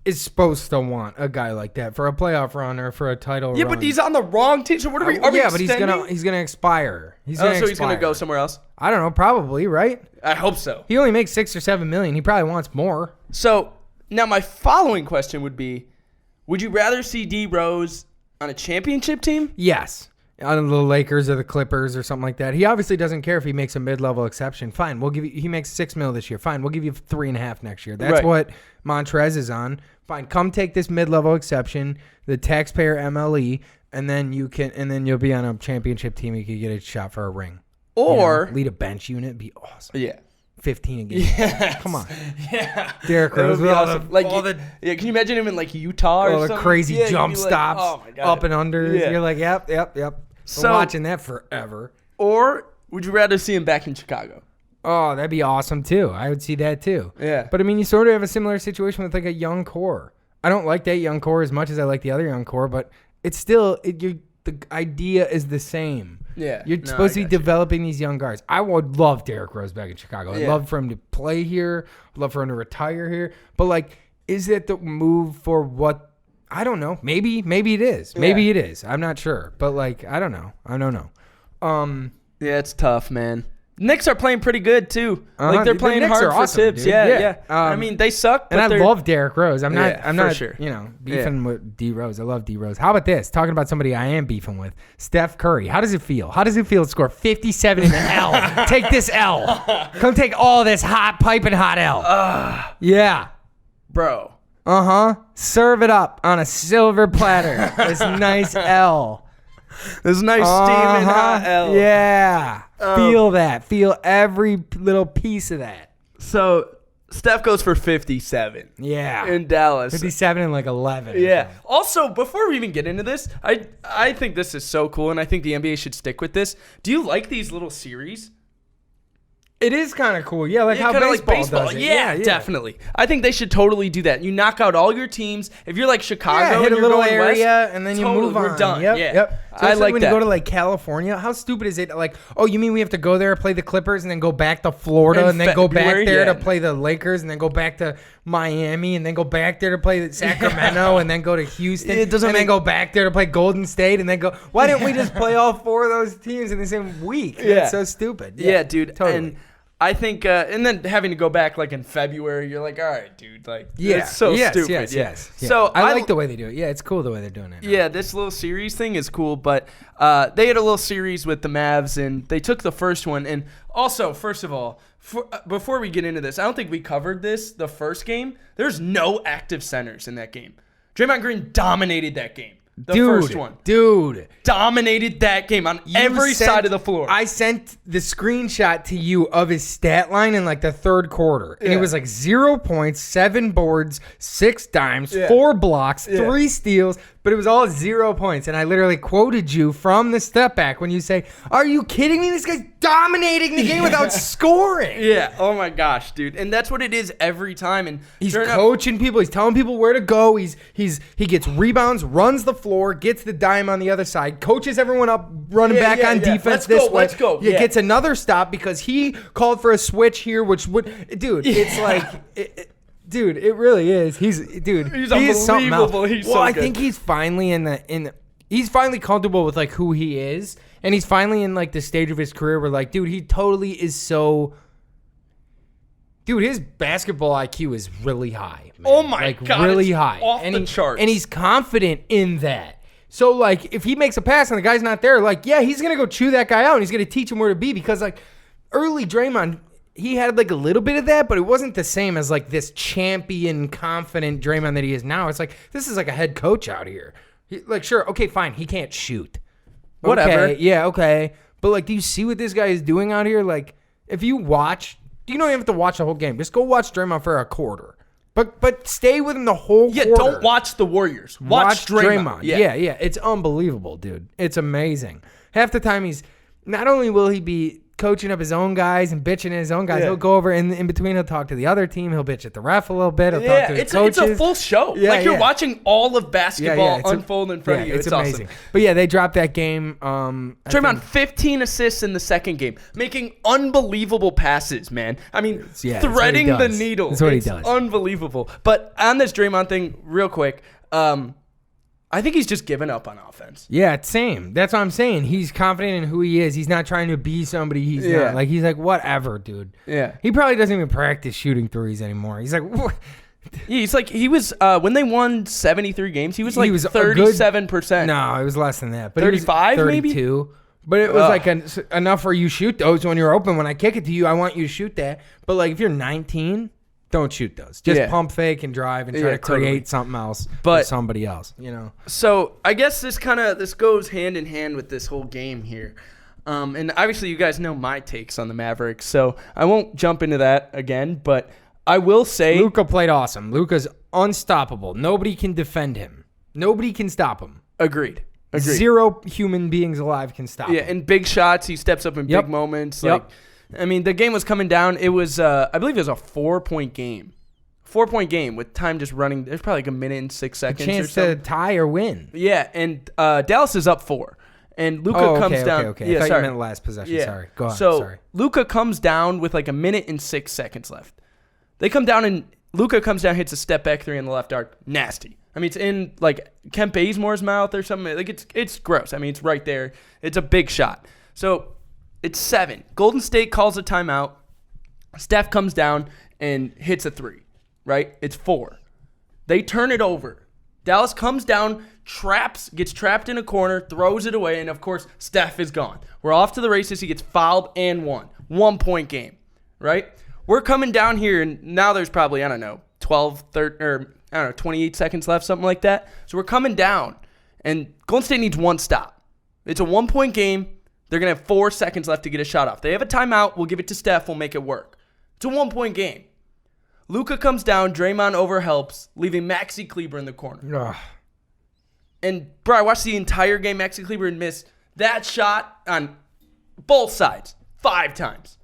is supposed to want a guy like that for a playoff run or for a title
Yeah,
run.
but he's on the wrong team. So what are we? Are we
but
extending?
he's gonna expire. He's
So he's gonna go somewhere else.
I don't know, probably, right?
I hope so.
He only makes $6 or $7 million. He probably wants more.
So now my following question would be: would you rather see D Rose on a championship team?
Yes. On the Lakers or the Clippers or something like that. He obviously doesn't care if he makes a mid-level exception. Fine, we'll give you. He makes $6 million this year. Fine, we'll give you 3.5 next year. That's
Right.
what Montrez is on. Fine, come take this mid-level exception, the taxpayer MLE, and then you'll be on a championship team. You could get a shot for a ring.
Or
lead a bench unit, be awesome.
yeah.
15 a game.
Yes.
Come on.
Yeah.
Derrick
That would
Rose
be
with
awesome.
yeah,
can you imagine him in like Utah or
all the
something?
crazy
Yeah,
jump
you'd be like,
stops,
oh my God.
up and under.
Yeah.
You're like, yep.
So-
We're watching that forever.
Or would you rather see him back in Chicago?
Oh, that'd be awesome too. I would see that too.
Yeah.
But I mean, you sort of have a similar situation with like a young core. I don't like that young core as much as I like the other young core, but it's still the idea is the same.
Yeah.
You're
No,
supposed
I
to be
got you.
developing these young guys. I would love Derrick Rose back in Chicago. I'd
Yeah.
love for him to play here. I'd love for him to retire here. But like, is it the move for what? I don't know. Maybe it is. Maybe it is. I'm not sure. But like, I don't know.
Yeah, it's tough, man. Knicks are playing pretty good too. Like they're
The
playing
Knicks
hard
are
for
awesome,
tips.
dude.
Yeah. I mean, they suck, but
And I
they're-
love Derrick Rose. I'm not,
for sure.
beefing with D Rose. I love D Rose. How about this? Talking about somebody I am beefing with, Steph Curry. How does it feel? How does it feel to score 57 in an L? Take this L. Come take all this piping hot L. Yeah.
bro.
Serve it up on a silver platter. This nice L.
This nice steaming hot L.
Yeah. Feel that. Feel every little piece of that.
So Steph goes for 57.
Yeah.
In Dallas.
57 and like 11.
Yeah. Also, before we even get into this, I think this is so cool, and I think the NBA should stick with this. Do you like these little series?
It is kind of cool. Yeah, like how
Kinda
baseball, does it.
Yeah, definitely. I think they should totally do that. You knock out all your teams. If you're like Chicago,
Yeah, hit
and
a
you're
little
going
area
west,
and then you
totally,
move on.
We're done.
Yep,
Yeah.
yep. So
I
it's
like
when
that.
you go to like California. How stupid is it? Like, oh, you mean we have to go there, play the Clippers, and then go back to Florida,
In
and then go
February?
back there
Yeah.
to play the Lakers, and then go back to Miami, and then go back there to play the Sacramento, and then go to Houston,
It doesn't
and then
make-
go back there to play Golden State, and then go. Why didn't we just play all 4 of those teams in the same week?
Yeah.
That's so stupid.
Yeah, dude.
Totally.
And I think, and then having to go back like in February, you're like, all right, dude, like,
yeah,
it's so
yes,
stupid.
Yes,
yeah.
yes. Yeah.
So
I like the way they do it. Yeah, it's cool the way they're doing it.
Yeah, this little series thing is cool, but they had a little series with the Mavs, and they took the first one. And also, first of all, before we get into this, I don't think we covered this the first game. There's no active centers in that game. Draymond Green dominated that game. The first one.
Dude.
Dominated that game on every side of the floor.
I sent the screenshot to you of his stat line in like the third quarter. And it was like 0 points, 7 boards, 6 dimes, 4 blocks, 3 steals, but it was all 0 points. And I literally quoted you from the step back when you say, are you kidding me? This guy's dominating the game without scoring.
Yeah. Oh my gosh, dude. And that's what it is every time. And
He's
sure enough-
coaching people. He's telling people where to go. He gets rebounds, runs the floor, gets the dime on the other side, coaches everyone up, running back on defense
Let's go.
Yeah, gets another stop because he called for a switch here, which would, dude, it's like, dude, it really is. He's something else.
He's
well,
so
I
good.
think he's finally he's finally comfortable with like who he is, and he's finally in like the stage of his career where like, dude, he totally is so. Dude, his basketball IQ is really high. Man.
Oh my God,
really
it's
high,
off the charts.
and he's confident in that. So like, if he makes a pass and the guy's not there, like, yeah, he's gonna go chew that guy out and he's gonna teach him where to be because like, early Draymond, he had like a little bit of that, but it wasn't the same as like this champion, confident Draymond that he is now. It's like this is like a head coach out here. Like, sure, okay, fine, he can't shoot.
Whatever.
Okay, yeah, okay, but like, do you see what this guy is doing out here? Like, if you watch. You don't even have to watch the whole game. Just go watch Draymond for a quarter. But stay with him the whole quarter.
Yeah, don't watch the Warriors. Watch Draymond.
Yeah. It's unbelievable, dude. It's amazing. Half the time he's not only will he be coaching up his own guys and bitching at his own guys,
Yeah.
he'll go over and in between he'll talk to the other team. He'll bitch at the ref a little bit. He'll talk to his coaches.
It's a full show.
Yeah,
like you're
yeah.
watching all of basketball
it's
unfold in front of you. It's
amazing.
awesome.
But yeah, they dropped that game.
Draymond, 15 assists in the second game, making unbelievable passes, man. I mean,
that's what he
threading the
does.
needle.
That's what he
It's
does.
Unbelievable. But on this Draymond thing, real quick, I think he's just given up on offense.
Yeah, same. That's what I'm saying. He's confident in who he is. He's not trying to be somebody he's
Yeah.
not. Like, he's like, whatever, dude.
Yeah.
He probably doesn't even practice shooting threes anymore. He's like, what?
Yeah, he's like, he was, when they won 73 games, he was like
He was a
37%.
No, it was less than that. But
35
he was
maybe?
32. But it was like enough where you shoot those when you're open. When I kick it to you, I want you to shoot that. But like if you're 19, don't shoot those. Just pump fake and drive and try to create
totally.
something else
But-
for somebody else, you know.
So I guess this goes hand in hand with this whole game here. And obviously you guys know my takes on the Mavericks, so I won't jump into that again, but I will say
Luka played awesome. Luka's unstoppable. Nobody can defend him. Nobody can stop him.
agreed.
Zero human beings alive can stop
Yeah,
him.
in big shots, he steps up in
Yep.
big moments.
Yep.
Like, I mean, the game was coming down. It was, I believe it was a 4-point game. 4-point game with time just running. There's probably like a minute and 6 seconds or
Chance
so.
to tie or win.
Yeah, and Dallas is up 4. And Luka comes down.
Okay.
Yeah,
I thought
sorry.
you meant last possession.
Yeah.
Sorry. Go on.
So
Sorry.
Luka comes down with like a minute and 6 seconds left. They come down and Luka comes down, hits a step back 3 in the left arc. Nasty. I mean, it's in like Kemp Bazemore's mouth or something. Like it's gross. I mean, it's right there. It's a big shot. So it's 7. Golden State calls a timeout. Steph comes down and hits a 3. Right? It's 4. They turn it over. Dallas comes down, gets trapped in a corner, throws it away, and of course, Steph is gone. We're off to the races. He gets fouled and won. 1-point game, right? We're coming down here, and now there's probably, 28 seconds left, something like that. So we're coming down, and Golden State needs 1 stop. It's a 1-point game. They're going to have 4 seconds left to get a shot off. They have a timeout. We'll give it to Steph. We'll make it work. It's a 1-point game. Luka comes down, Draymond overhelps, leaving Maxi Kleber in the corner.
Ugh.
And, bro, I watched the entire game. Maxi Kleber missed that shot on both sides 5 times.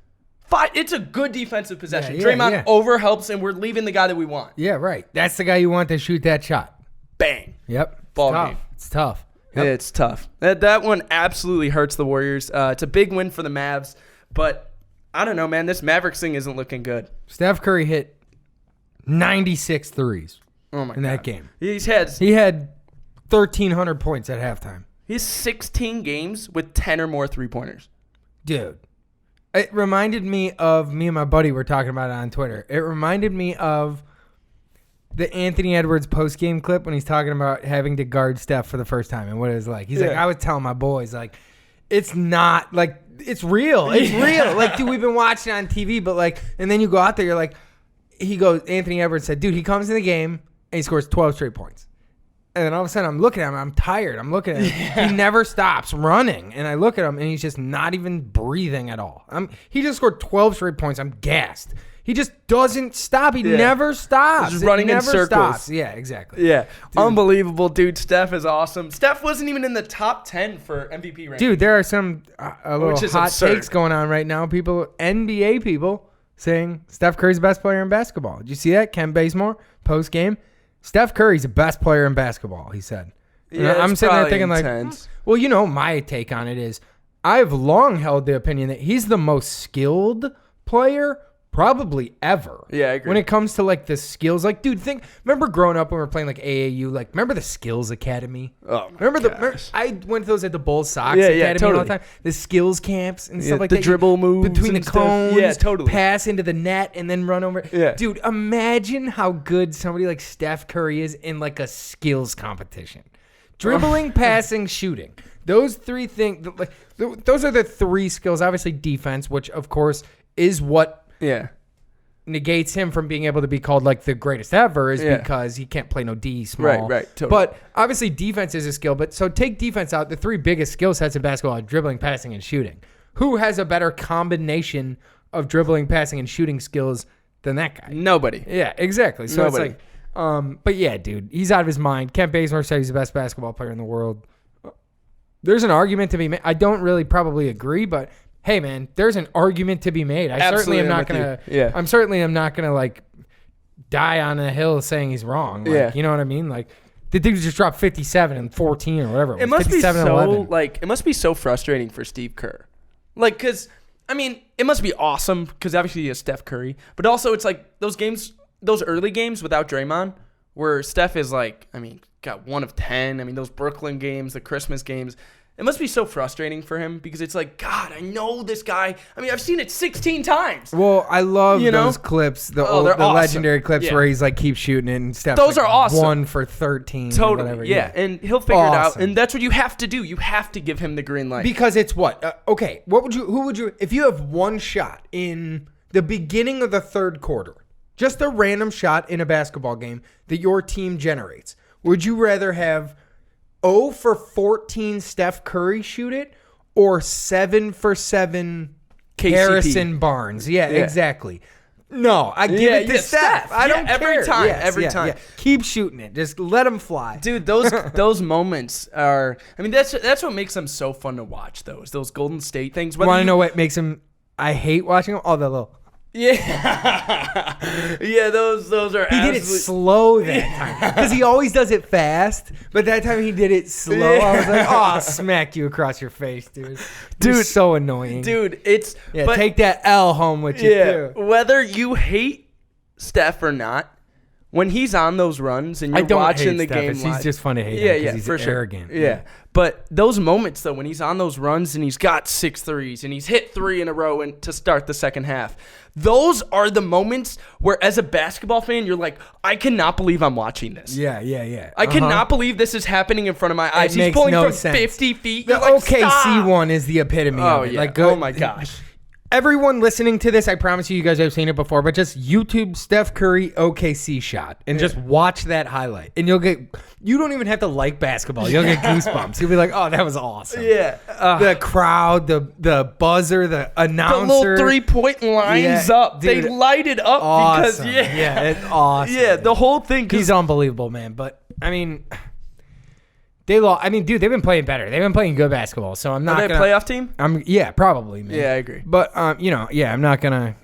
It's a good defensive possession.
Yeah,
Draymond overhelps, and we're leaving the guy that we want.
Yeah, right. That's the guy you want to shoot that shot.
Bang.
Yep.
Ball
It's tough.
game.
It's tough. Yep.
It's tough. That one absolutely hurts the Warriors. It's a big win for the Mavs, but I don't know, man. This Mavericks thing isn't looking good.
Steph Curry hit 96 threes
Oh, my God.
in that game.
He has
1,300 points at halftime.
16 games with 10 or more three-pointers.
Dude. It reminded me of me and my buddy were talking about it on Twitter. It reminded me of the Anthony Edwards post-game clip when he's talking about having to guard Steph for the first time and what it was like. He's like, I was telling my boys, like, it's not, like, it's real. It's real. Like, dude, we've been watching it on TV, but, like, and then you go out there, you're like, Anthony Edwards said, dude, he comes in the game and he scores 12 straight points. And then all of a sudden I'm looking at him. I'm tired. I'm looking at him. Yeah. He never stops running. And I look at him and he's just not even breathing at all. He just scored 12 straight points. I'm gassed. He just doesn't stop. He never stops.
Just running in circles.
Stops. Yeah, exactly.
Yeah. Dude. Unbelievable, dude. Steph is awesome. Steph wasn't even in the top 10 for MVP ranking.
Dude, there are some little hot
absurd.
takes going on right now. NBA people saying Steph Curry's the best player in basketball. Did you see that? Ken Bazemore, post-game. Steph Curry's the best player in basketball, he said.
Yeah,
I'm
it's
sitting there
probably
thinking
intense.
well, my take on it is I've long held the opinion that he's the most skilled player probably ever.
Yeah, I agree.
When it comes to like the skills, like dude, remember growing up when we were playing like AAU, like remember the Skills Academy?
Oh, my
remember
gosh.
I went to those at the Bulls Sox
Yeah,
Academy all
totally.
the time. The skills camps and
Yeah,
stuff like
the
that.
dribble moves
between the
and stuff.
cones.
Yeah, totally.
Pass into the net and then run over.
Yeah.
Dude, imagine how good somebody like Steph Curry is in like a skills competition. Dribbling, passing, shooting. Those three things, like those are the three skills. Obviously, defense, which of course is what
Yeah.
negates him from being able to be called like the greatest ever, is
Yeah.
because he can't play no D small.
Right, totally.
But obviously, defense is a skill. But so take defense out. The three biggest skill sets in basketball are dribbling, passing, and shooting. Who has a better combination of dribbling, passing, and shooting skills than that guy?
Nobody.
Yeah, exactly. So
Nobody.
it's like, but yeah, dude, he's out of his mind. Kent Bazemore said he's the best basketball player in the world. There's an argument to be made. I don't really probably agree, but hey, man, there's an argument to be made. I certainly
Absolutely,
am not
I'm with
gonna.
you. Yeah.
I'm certainly am not gonna like die on a hill saying he's wrong. Like,
Yeah.
you know what I mean? Like the dude just dropped 57 and 14 or whatever.
It must be
57 and
so
11.
like it must be so frustrating for Steve Kerr, like because I mean it must be awesome because obviously he has Steph Curry, but also it's like those games, those early games without Draymond, where Steph is like got 1 of 10. I mean those Brooklyn games, the Christmas games. It must be so frustrating for him because it's like, God, I know this guy. I mean, I've seen it 16 times.
Well, I love
You know?
those clips, the
they're awesome.
legendary clips
Yeah.
where he's like keeps shooting it and Steph's
Those
like
are awesome.
1 for 13. or
Totally,
whatever.
yeah. And he'll figure it out.
Awesome.
And that's what you have to do. You have to give him the green light.
Because it's what? Okay, who would you, if you have one shot in the beginning of the third quarter, just a random shot in a basketball game that your team generates, would you rather have 0 for 14 Steph Curry shoot it or 7 for 7
KCP.
Harrison Barnes? Yeah, exactly. No, I give it to Steph. I don't
every
care.
time,
Yes,
every
yeah,
time.
yeah. Keep shooting it. Just let him fly.
Dude, those moments are. I mean, that's what makes them so fun to watch. Those Golden State things.
Want to know what makes him? I hate watching him. Oh, the little.
Yeah, yeah. Those are.
He did it slow that time because he always does it fast, but that time he did it slow. I was like, "Oh, I'll smack you across your face, dude." You're so annoying,
Dude, it's but,
take that L home with you too.
Whether you hate Steph or not, when he's on those runs and
I
you're
don't
watching
hate
the
Steph.
game
He's
live,
just fun to hate.
Yeah,
him 'cause
yeah,
he's
for sure.
arrogant.
Yeah. But those moments though, when he's on those runs and he's got 6 threes and he's hit 3 in a row and to start the second half, those are the moments where, as a basketball fan, you're like, I cannot believe I'm watching this.
yeah.
I cannot believe this is happening in front of my eyes. He's
makes
pulling
no
from
sense.
50 feet.
The
You're like,
OKC
stop.
one is the epitome
Oh
of it.
yeah.
Like,
Oh my gosh.
Everyone listening to this, I promise you guys have seen it before, but just YouTube Steph Curry OKC shot and just watch that highlight. And you don't even have to like basketball. You'll get goosebumps. You'll be like, oh, that was awesome.
Yeah.
The crowd, the buzzer, the
The
announcer.
little 3-point lines
Yeah,
up.
dude,
They light it up
awesome.
because
Yeah, it's awesome.
Yeah, the whole thing. 'cause-
He's unbelievable, man. But, I mean, they lost. I mean, dude, they've been playing better. They've been playing good basketball. So I'm not
Are they a
gonna,
playoff team?
Yeah, probably, man.
Yeah, I agree.
But I'm not gonna,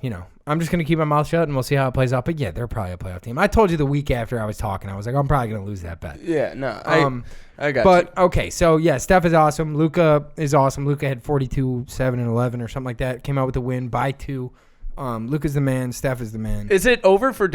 I'm just gonna keep my mouth shut and we'll see how it plays out. But yeah, they're probably a playoff team. I told you the week after I was talking, I was like, I'm probably gonna lose that bet.
Yeah, no, I got
But okay, so yeah, Steph is awesome. Luka is awesome. Luka had 42, 7, and 11 or something like that. Came out with a win by 2. Luka's the man. Steph is the man.
you. Is it over for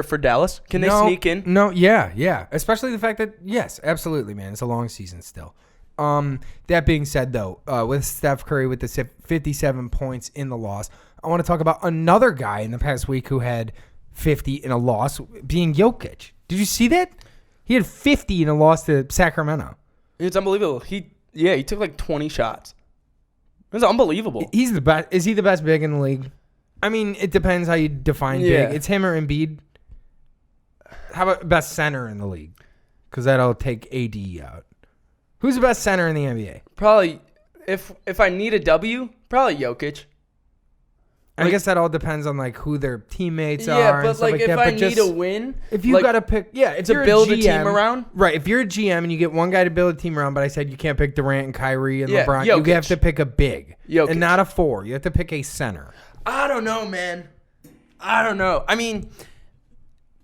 for Dallas? Can they sneak in?
No, yeah. Especially the fact that, yes, absolutely, man. It's a long season still. That being said, though, with Steph Curry with the 57 points in the loss, I want to talk about another guy in the past week who had 50 in a loss, being Jokic. Did you see that? He had 50 in a loss to Sacramento.
It's unbelievable. He took like 20 shots. It was unbelievable.
He's the best. Is he the best big in the league? I mean, it depends how you define
Yeah.
big. It's him or Embiid. How about best center in the league? Because that'll take AD out. Who's the best center in the NBA?
Probably, if I need a W, probably Jokic.
I guess that all depends on like who their teammates are.
Yeah,
and
but
stuff
like
like
if
that.
I
But
need
just,
a win,
if you
like,
got to pick, if
to
you're
build
a
a team around,
right? If you're a GM and you get one guy to build a team around, but I said you can't pick Durant and Kyrie and
Yeah,
LeBron,
Jokic.
you have to pick a big
Jokic.
and not a 4. You have to pick a center.
I don't know, man. I don't know. I mean,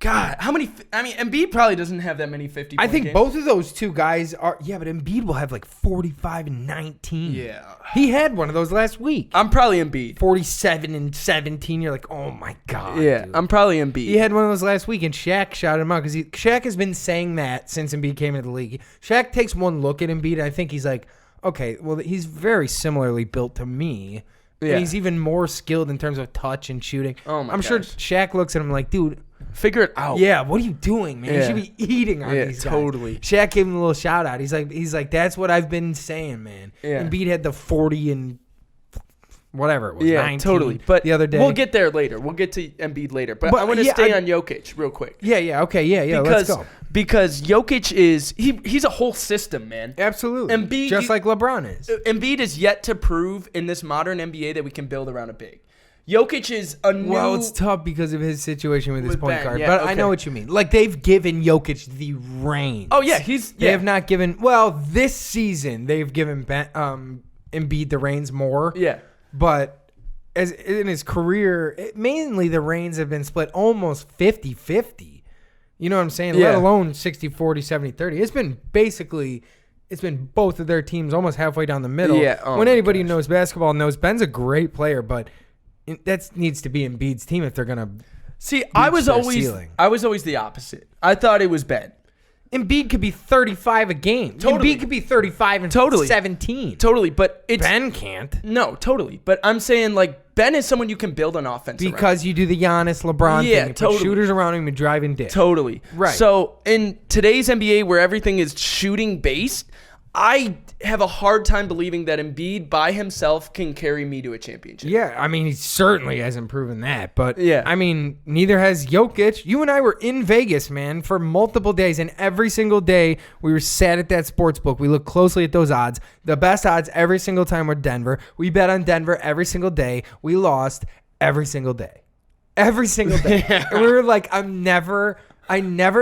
God, how many? I mean, Embiid probably doesn't have that many 50.
I think
games.
both of those two guys are. Yeah, but Embiid will have like 45 and 19.
Yeah.
He had one of those last week.
I'm probably Embiid.
47 and 17. You're like, oh my God.
Yeah,
dude.
I'm probably Embiid.
He had one of those last week, and Shaq shouted him out because Shaq has been saying that since Embiid came into the league. Shaq takes one look at Embiid, and I think he's like, okay, well, he's very similarly built to me.
Yeah.
And he's even more skilled in terms of touch and shooting.
Oh my
I'm sure
gosh.
Shaq looks at him like, dude,
Figure it out.
yeah, what are you doing, man?
Yeah.
You should be eating on
Yeah,
these guys.
totally.
Shaq gave him a little shout out. He's like, that's what I've been saying, man.
Yeah.
Embiid had the 40 and whatever it was,
Yeah,
19
totally. But
the other day.
we'll get there later. We'll get to Embiid later. But I want to
yeah,
stay on Jokic real quick.
Yeah, okay, yeah, let's go.
Because Jokic is he's a whole system, man.
Absolutely.
Embiid,
just like LeBron is.
Embiid is yet to prove in this modern NBA that we can build around a big. Jokic is a new.
Well, it's tough because of his situation with his
With
point
Ben,
guard.
yeah,
but
okay.
I know what you mean. Like, they've given Jokic the reins.
Oh yeah,
They have not given. Well, this season they've given Embiid the reins more.
Yeah.
But as in his career, mainly the reins have been split almost 50-50. You know what I'm saying?
Yeah.
Let alone 60-40, 70-30. It's been basically. It's been both of their teams almost halfway down the middle.
Yeah. Oh
when
my
anybody
gosh.
knows basketball knows Ben's a great player, but that needs to be Embiid's team if they're gonna.
See, I was
their
always
ceiling.
the opposite. I thought it was Ben.
Embiid could be 35 a game.
Totally.
Embiid could be 35 and
Totally.
17.
Totally, but it's
Ben can't
no, totally. But I'm saying like Ben is someone you can build an offense around.
because you do the Giannis LeBron
Yeah,
thing. You
totally.
put shooters around him and drive and dish.
Totally.
Right.
So in today's NBA where everything is shooting based, I have a hard time believing that Embiid by himself can carry me to a championship.
Yeah, I mean, he certainly hasn't proven that. But,
Yeah.
I mean, neither has Jokic. You and I were in Vegas, man, for multiple days. And every single day we were sat at that sports book. We looked closely at those odds. The best odds every single time were Denver. We bet on Denver every single day. We lost every single day. Every single day. And we were like, I never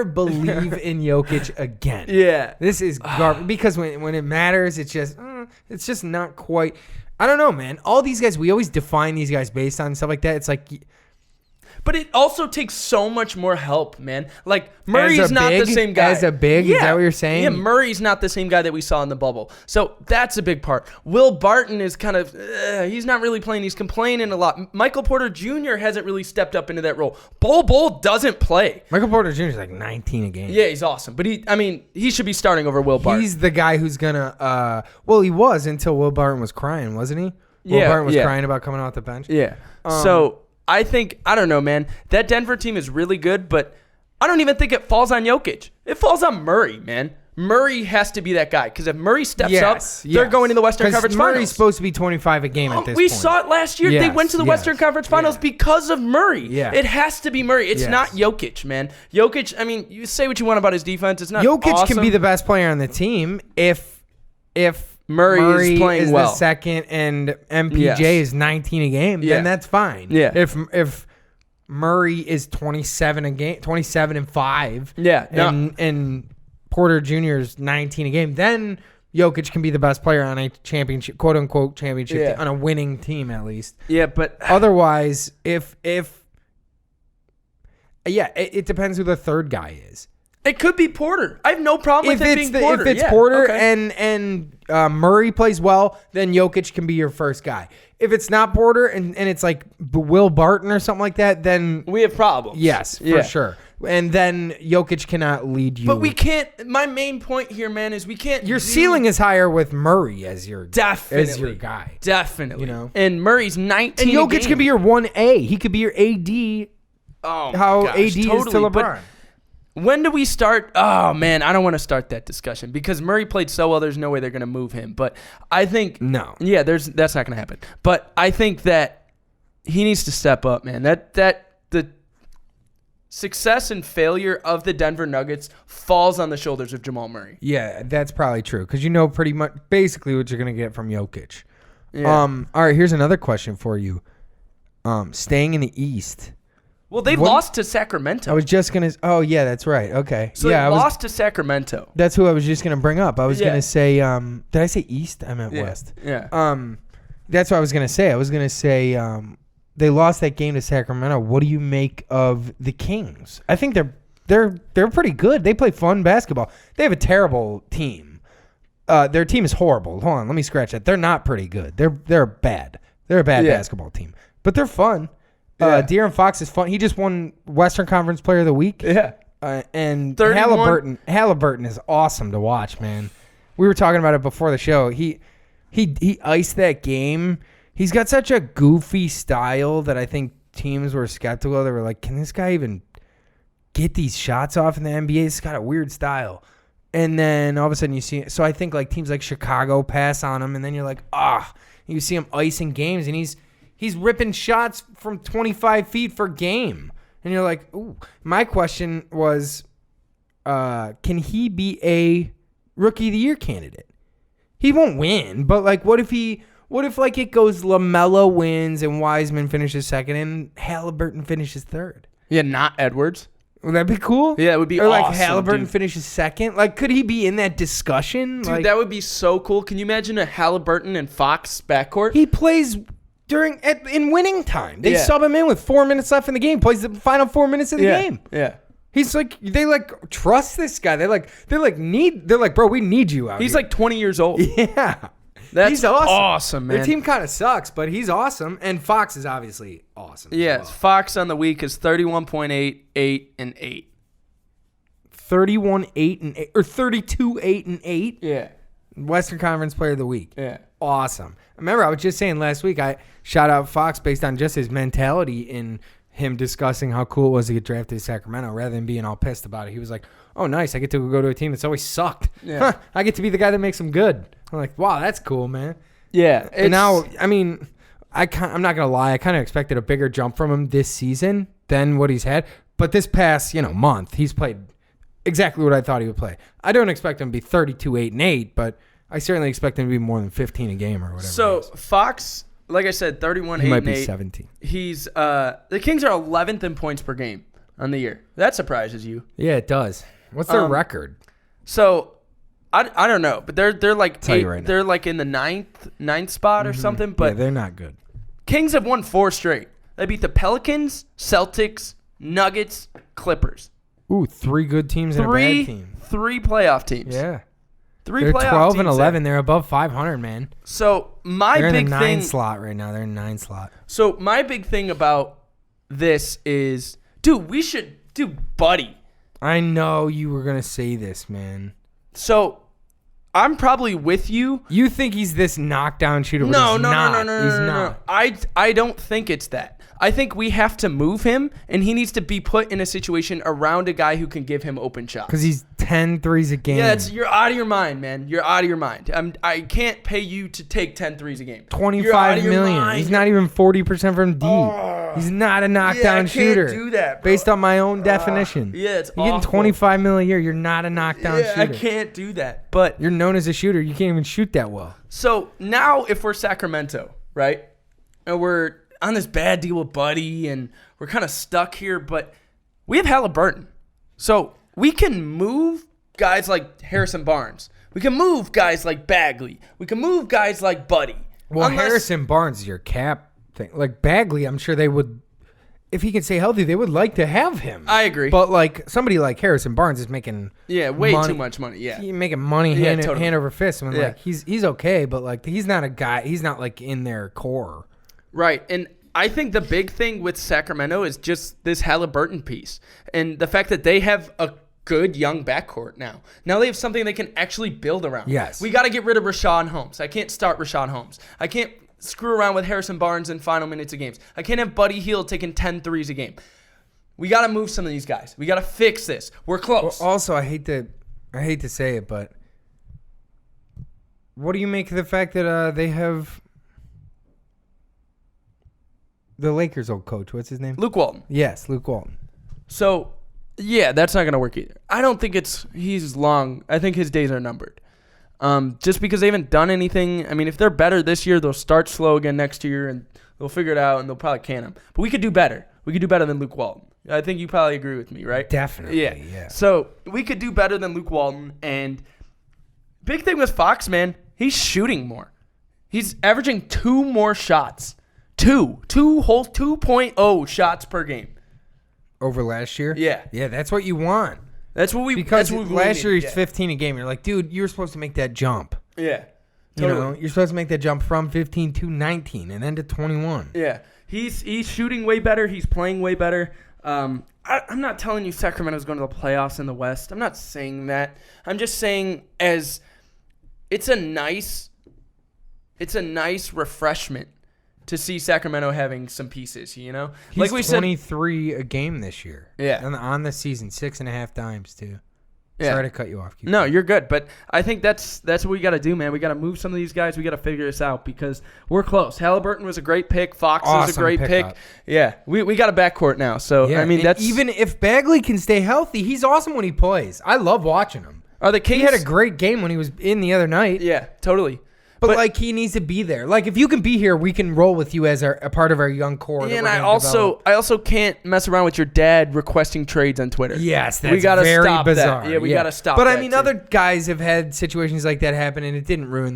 believe in Jokic again.
Yeah.
This is garbage because when it matters, it's just not quite. I don't know, man. All these guys, we always define these guys based on stuff like that. It's like
But it also takes so much more help, man. Like Murray's not the same guy.
As a big, is that what you're saying?
Yeah, Murray's not the same guy that we saw in the bubble. So that's a big part. Will Barton is kind of, he's not really playing. He's complaining a lot. Michael Porter Jr. hasn't really stepped up into that role. Bol doesn't play.
Michael Porter Jr. is like 19 a game.
Yeah, he's awesome. But he should be starting over Will Barton.
He's the guy who's gonna. Well, he was until Will Barton was crying, wasn't he? Will
Yeah,
Barton was
yeah.
crying about coming off the bench.
Yeah. So I think, I don't know, man. That Denver team is really good, but I don't even think it falls on Jokic. It falls on Murray, man. Murray has to be that guy because if Murray steps up, they're going to the Western Conference
Murray's
Finals.
supposed to be 25 a game at this
We
point.
saw it last year. They
Yes,
went to the
yes,
Western Conference Finals
yeah.
because of Murray.
Yeah.
It has to be Murray. It's
Yes.
not Jokic, man. Jokic, I mean, you say what you want about his defense. It's not
Jokic
awesome.
can be the best player on the team if
Murray is playing
is
well.
the second and MPJ
Yes.
is 19 a game,
Yeah.
then that's fine.
Yeah.
If Murray is 27 a game, 27 and 5,
Yeah, no.
and Porter Jr. is 19 a game, then Jokic can be the best player on a championship, quote unquote championship
Yeah.
team, on a winning team at least.
Yeah, but
Otherwise, it depends who the third guy is.
it could be Porter. I have no problem with it being Porter.
If it's
Yeah,
Porter
okay.
and Murray plays well, then Jokic can be your first guy. If it's not Porter and it's like Will Barton or something like that, then
we have problems.
yes, for
Yeah.
sure. And then Jokic cannot lead you.
But we can't. My main point here, man, is we can't.
Your ceiling is higher with Murray as your
definitely
guy.
Definitely,
You know?
And Murray's 19.
And
a
Jokic
game.
can be your 1A. He could be your AD.
Oh my
How
gosh,
AD is to
totally. But
LeBron.
when do we start? Oh man, I don't want to start that discussion because Murray played so well. There's no way they're going to move him. But I think
No.
Yeah, that's not going to happen. But I think that he needs to step up, man. That the success and failure of the Denver Nuggets falls on the shoulders of Jamal Murray.
Yeah, that's probably true because you know pretty much basically what you're gonna get from Jokic.
Yeah.
All right, here's another question for you. Staying in the East.
Well, they
What-
lost to Sacramento.
I was just gonna. Oh yeah, that's right. Okay.
so
yeah,
they
I was,
lost to Sacramento.
that's who I was just gonna bring up. I was
Yeah.
gonna say. Did I say East? I meant
Yeah.
West.
Yeah.
That's what I was gonna say. I was gonna say. they lost that game to Sacramento. What do you make of the Kings? I think they're pretty good. They play fun basketball. They have a terrible team. Their team is horrible. Hold on, let me scratch that. They're not pretty good. They're bad. They're a bad basketball team, but they're fun. De'Aaron Fox is fun. He just won Western Conference Player of the Week.
Yeah.
And
31.
Halliburton is awesome to watch, man. We were talking about it before the show. He iced that game. He's got such a goofy style that I think teams were skeptical. They were like, can this guy even get these shots off in the NBA? He's got a weird style. And then all of a sudden you see, so I think like teams like Chicago pass on him, and then you're like, you see him icing games, and he's ripping shots from 25 feet per game. And you're like, ooh. My question was, can he be a Rookie of the Year candidate? He won't win, but like, what if like it goes LaMelo wins and Wiseman finishes second and Halliburton finishes third?
Yeah, not Edwards.
Would that be cool?
Yeah, it would be
or like
awesome,
Halliburton
dude.
finishes second. Like, could he be in that discussion?
Dude,
like,
that would be so cool. Can you imagine a Halliburton and Fox backcourt?
he plays in winning time. They
Yeah.
sub him in with 4 minutes left in the game. Plays the final 4 minutes of the game.
Yeah.
He's like, they like trust this guy. They're like, bro, we need you out
He's
here.
like 20 years old.
Yeah.
That's
he's
awesome, man.
Their team kind of sucks, but he's awesome. And Fox is obviously awesome. as
Yeah,
well.
Fox on the week is 31.8, 8, and 8.
31, 8, and 8. Or 32, 8, and 8.
Yeah.
Western Conference Player of the Week.
Yeah.
Awesome. Remember, I was just saying last week, I shout out Fox based on just his mentality in him discussing how cool it was to get drafted to Sacramento rather than being all pissed about it. He was like, oh, nice. I get to go to a team that's always sucked.
Yeah.
Huh, I get to be the guy that makes them good. I'm like, wow, that's cool, man.
Yeah.
And now, I mean, I'm not going to lie. I kind of expected a bigger jump from him this season than what he's had. But this past, month, he's played exactly what I thought he would play. I don't expect him to be 32, 8, and 8, but I certainly expect him to be more than 15 a game or whatever.
So,
it is.
Fox, like I said, 31,
He
8,
might
and
be
8.
17.
He's, the Kings are 11th in points per game on the year. That surprises you.
Yeah, it does. What's their record?
So, I don't know, but they're like
Tell you right now.
they're like in the ninth spot or something.
Yeah,
But
they're not good.
Kings have won 4 straight. They beat the Pelicans, Celtics, Nuggets, Clippers.
Ooh, 3 good teams and a bad team.
3 playoff teams.
Yeah.
3
They're
playoff
12
teams
and
there.
11. They're above 500, man.
So my
They're in
big
the 9
thing.
slot right now. They're in 9 slot.
So my big thing about this is, dude, we should do Buddy.
I know you were going to say this, man.
So I'm probably with you.
You think he's this knockdown shooter, but
No.
he's not.
I don't think it's that. I think we have to move him, and he needs to be put in a situation around a guy who can give him open shots.
Because he's 10 threes a game.
Yeah, you're out of your mind, man. You're out of your mind. I can't pay you to take 10 threes a game. You're out
25
of your
million.
mind.
He's not even 40% from deep. He's not a knockdown shooter.
do that, bro.
Based on my own definition.
Yeah, it's
You're getting
awful.
25 million a year. You're not a knockdown
Yeah, I
shooter.
can't do that. But
You're known as a shooter. You can't even shoot that well.
so now if we're Sacramento, right? And we're on this bad deal with Buddy and we're kind of stuck here, but we have Halliburton. So we can move guys like Harrison Barnes. We can move guys like Bagley. We can move guys like Buddy.
Well,
Unless-
Harrison Barnes is your cap thing. Like Bagley, I'm sure they would, if he can stay healthy, they would like to have him.
I agree.
But like somebody like Harrison Barnes is making
way
money-
too much money. Yeah.
He's making money
Yeah,
hand,
totally.
hand over fist. I mean,
Yeah.
like he's okay, but like he's not a guy. He's not like in their core.
Right. And I think the big thing with Sacramento is just this Halliburton piece and the fact that they have a good young backcourt now. Now they have something they can actually build around.
Yes.
We got to get rid of Rashawn Holmes. I can't start Rashawn Holmes. I can't screw around with Harrison Barnes in final minutes of games. I can't have Buddy Hield taking 10 threes a game. We got to move some of these guys. We got to fix this. We're close.
Also, I hate to say it, but what do you make of the fact that they have the Lakers' old coach? What's his name?
Luke Walton.
Yes, Luke Walton.
So, yeah, that's not going to work either. I don't think he's long. I think his days are numbered. Just because they haven't done anything. I mean, if they're better this year, they'll start slow again next year, and they'll figure it out, and they'll probably can him. But we could do better. We could do better than Luke Walton. I think you probably agree with me, right?
Definitely, yeah.
So, we could do better than Luke Walton, and big thing with Fox, man, he's shooting more. He's averaging 2 more shots whole 2.0 shots per game.
Over last year?
Yeah.
Yeah, that's what you want.
That's what we
Because
that's what we
last year
needed.
he's 15 a game. You're like, dude, you were supposed to make that jump.
Yeah.
You
Totally.
know, you're supposed to make that jump from 15 to 19 and then to 21.
Yeah. He's shooting way better. He's playing way better. I'm not telling you Sacramento's going to the playoffs in the West. I'm not saying that. I'm just saying it's a nice refreshment to see Sacramento having some pieces, you know?
He's
like we
23 a game this year.
Yeah.
And on the season, 6.5 times, too.
Yeah.
Sorry to cut you off. Keep
No,
going.
you're good. But I think that's what we got to do, man. We got to move some of these guys. We got to figure this out because we're close. Halliburton was a great pick. Fox was a
Awesome
great pick.
pickup.
Yeah. We got a backcourt now. So,
Yeah,
I mean,
and
that's...
even if Bagley can stay healthy, he's awesome when he plays. I love watching him.
Are the Kings...
He had a great game when he was in the other night.
Yeah, totally.
But like, he needs to be there. Like, if you can be here, we can roll with you as a part of our young core.
Yeah, and I also can't mess around with your dad requesting trades on Twitter.
Yes, that's
we gotta
very
stop
bizarre.
That. Yeah, we gotta stop.
But
that
I mean,
too.
other guys have had situations like that happen, and it didn't ruin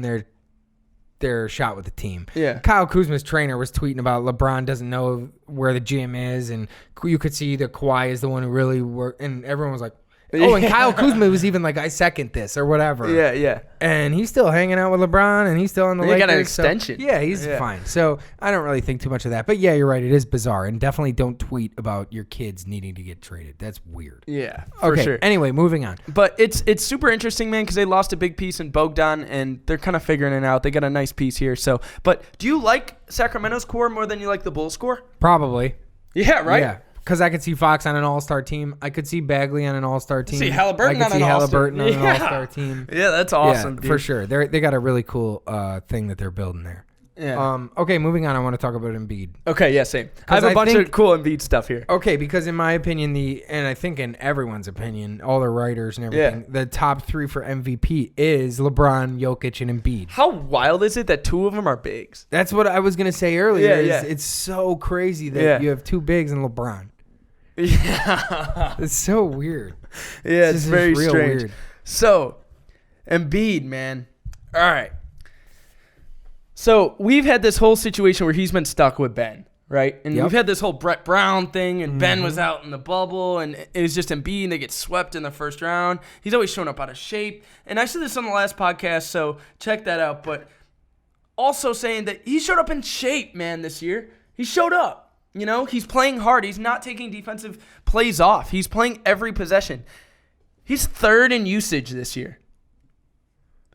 their shot with the team.
Yeah.
Kyle Kuzma's trainer was tweeting about LeBron doesn't know where the gym is, and you could see that Kawhi is the one who really worked, and everyone was like, oh, and Kyle Kuzma was even like, I second this or whatever.
Yeah, yeah.
And he's still hanging out with LeBron, and he's still on the
He
Lakers.
got an
so-
extension.
yeah, he's fine. So I don't really think too much of that. But yeah, you're right. It is bizarre. And definitely don't tweet about your kids needing to get traded. That's weird.
Yeah, for
Okay,
sure.
anyway, moving on.
But it's super interesting, man, because they lost a big piece in Bogdan, and they're kind of figuring it out. They got a nice piece here. So, but do you like Sacramento's core more than you like the Bulls' core?
Probably.
Yeah, right.
Yeah. Because I could see Fox on an all-star team. I could see Bagley on an all-star team.
see Halliburton
I
on
could see
an all-star-
Halliburton on an
Yeah.
all-star team.
Yeah, that's awesome,
Yeah,
dude.
for sure. They got a really cool thing that they're building there.
Yeah.
Okay, moving on. I want to talk about Embiid.
Okay, yeah, same. I have a bunch of cool Embiid stuff here.
Okay, because in my opinion, and I think in everyone's opinion, all the writers and everything, the top three for MVP is LeBron, Jokic, and Embiid.
How wild is it that two of them are bigs?
That's what I was going to say earlier.
Yeah.
It's so crazy that you have two bigs and LeBron.
Yeah.
It's so weird.
Yeah, it's
This is
very
real
strange.
weird.
So, Embiid, man. All right. So, we've had this whole situation where he's been stuck with Ben, right? And
Yep.
we've had this whole Brett Brown thing, and Ben was out in the bubble, and it was just Embiid, and they get swept in the first round. He's always showing up out of shape. And I said this on the last podcast, so check that out. But also saying that he showed up in shape, man, this year. He showed up. You know, he's playing hard. He's not taking defensive plays off. He's playing every possession. He's third in usage this year.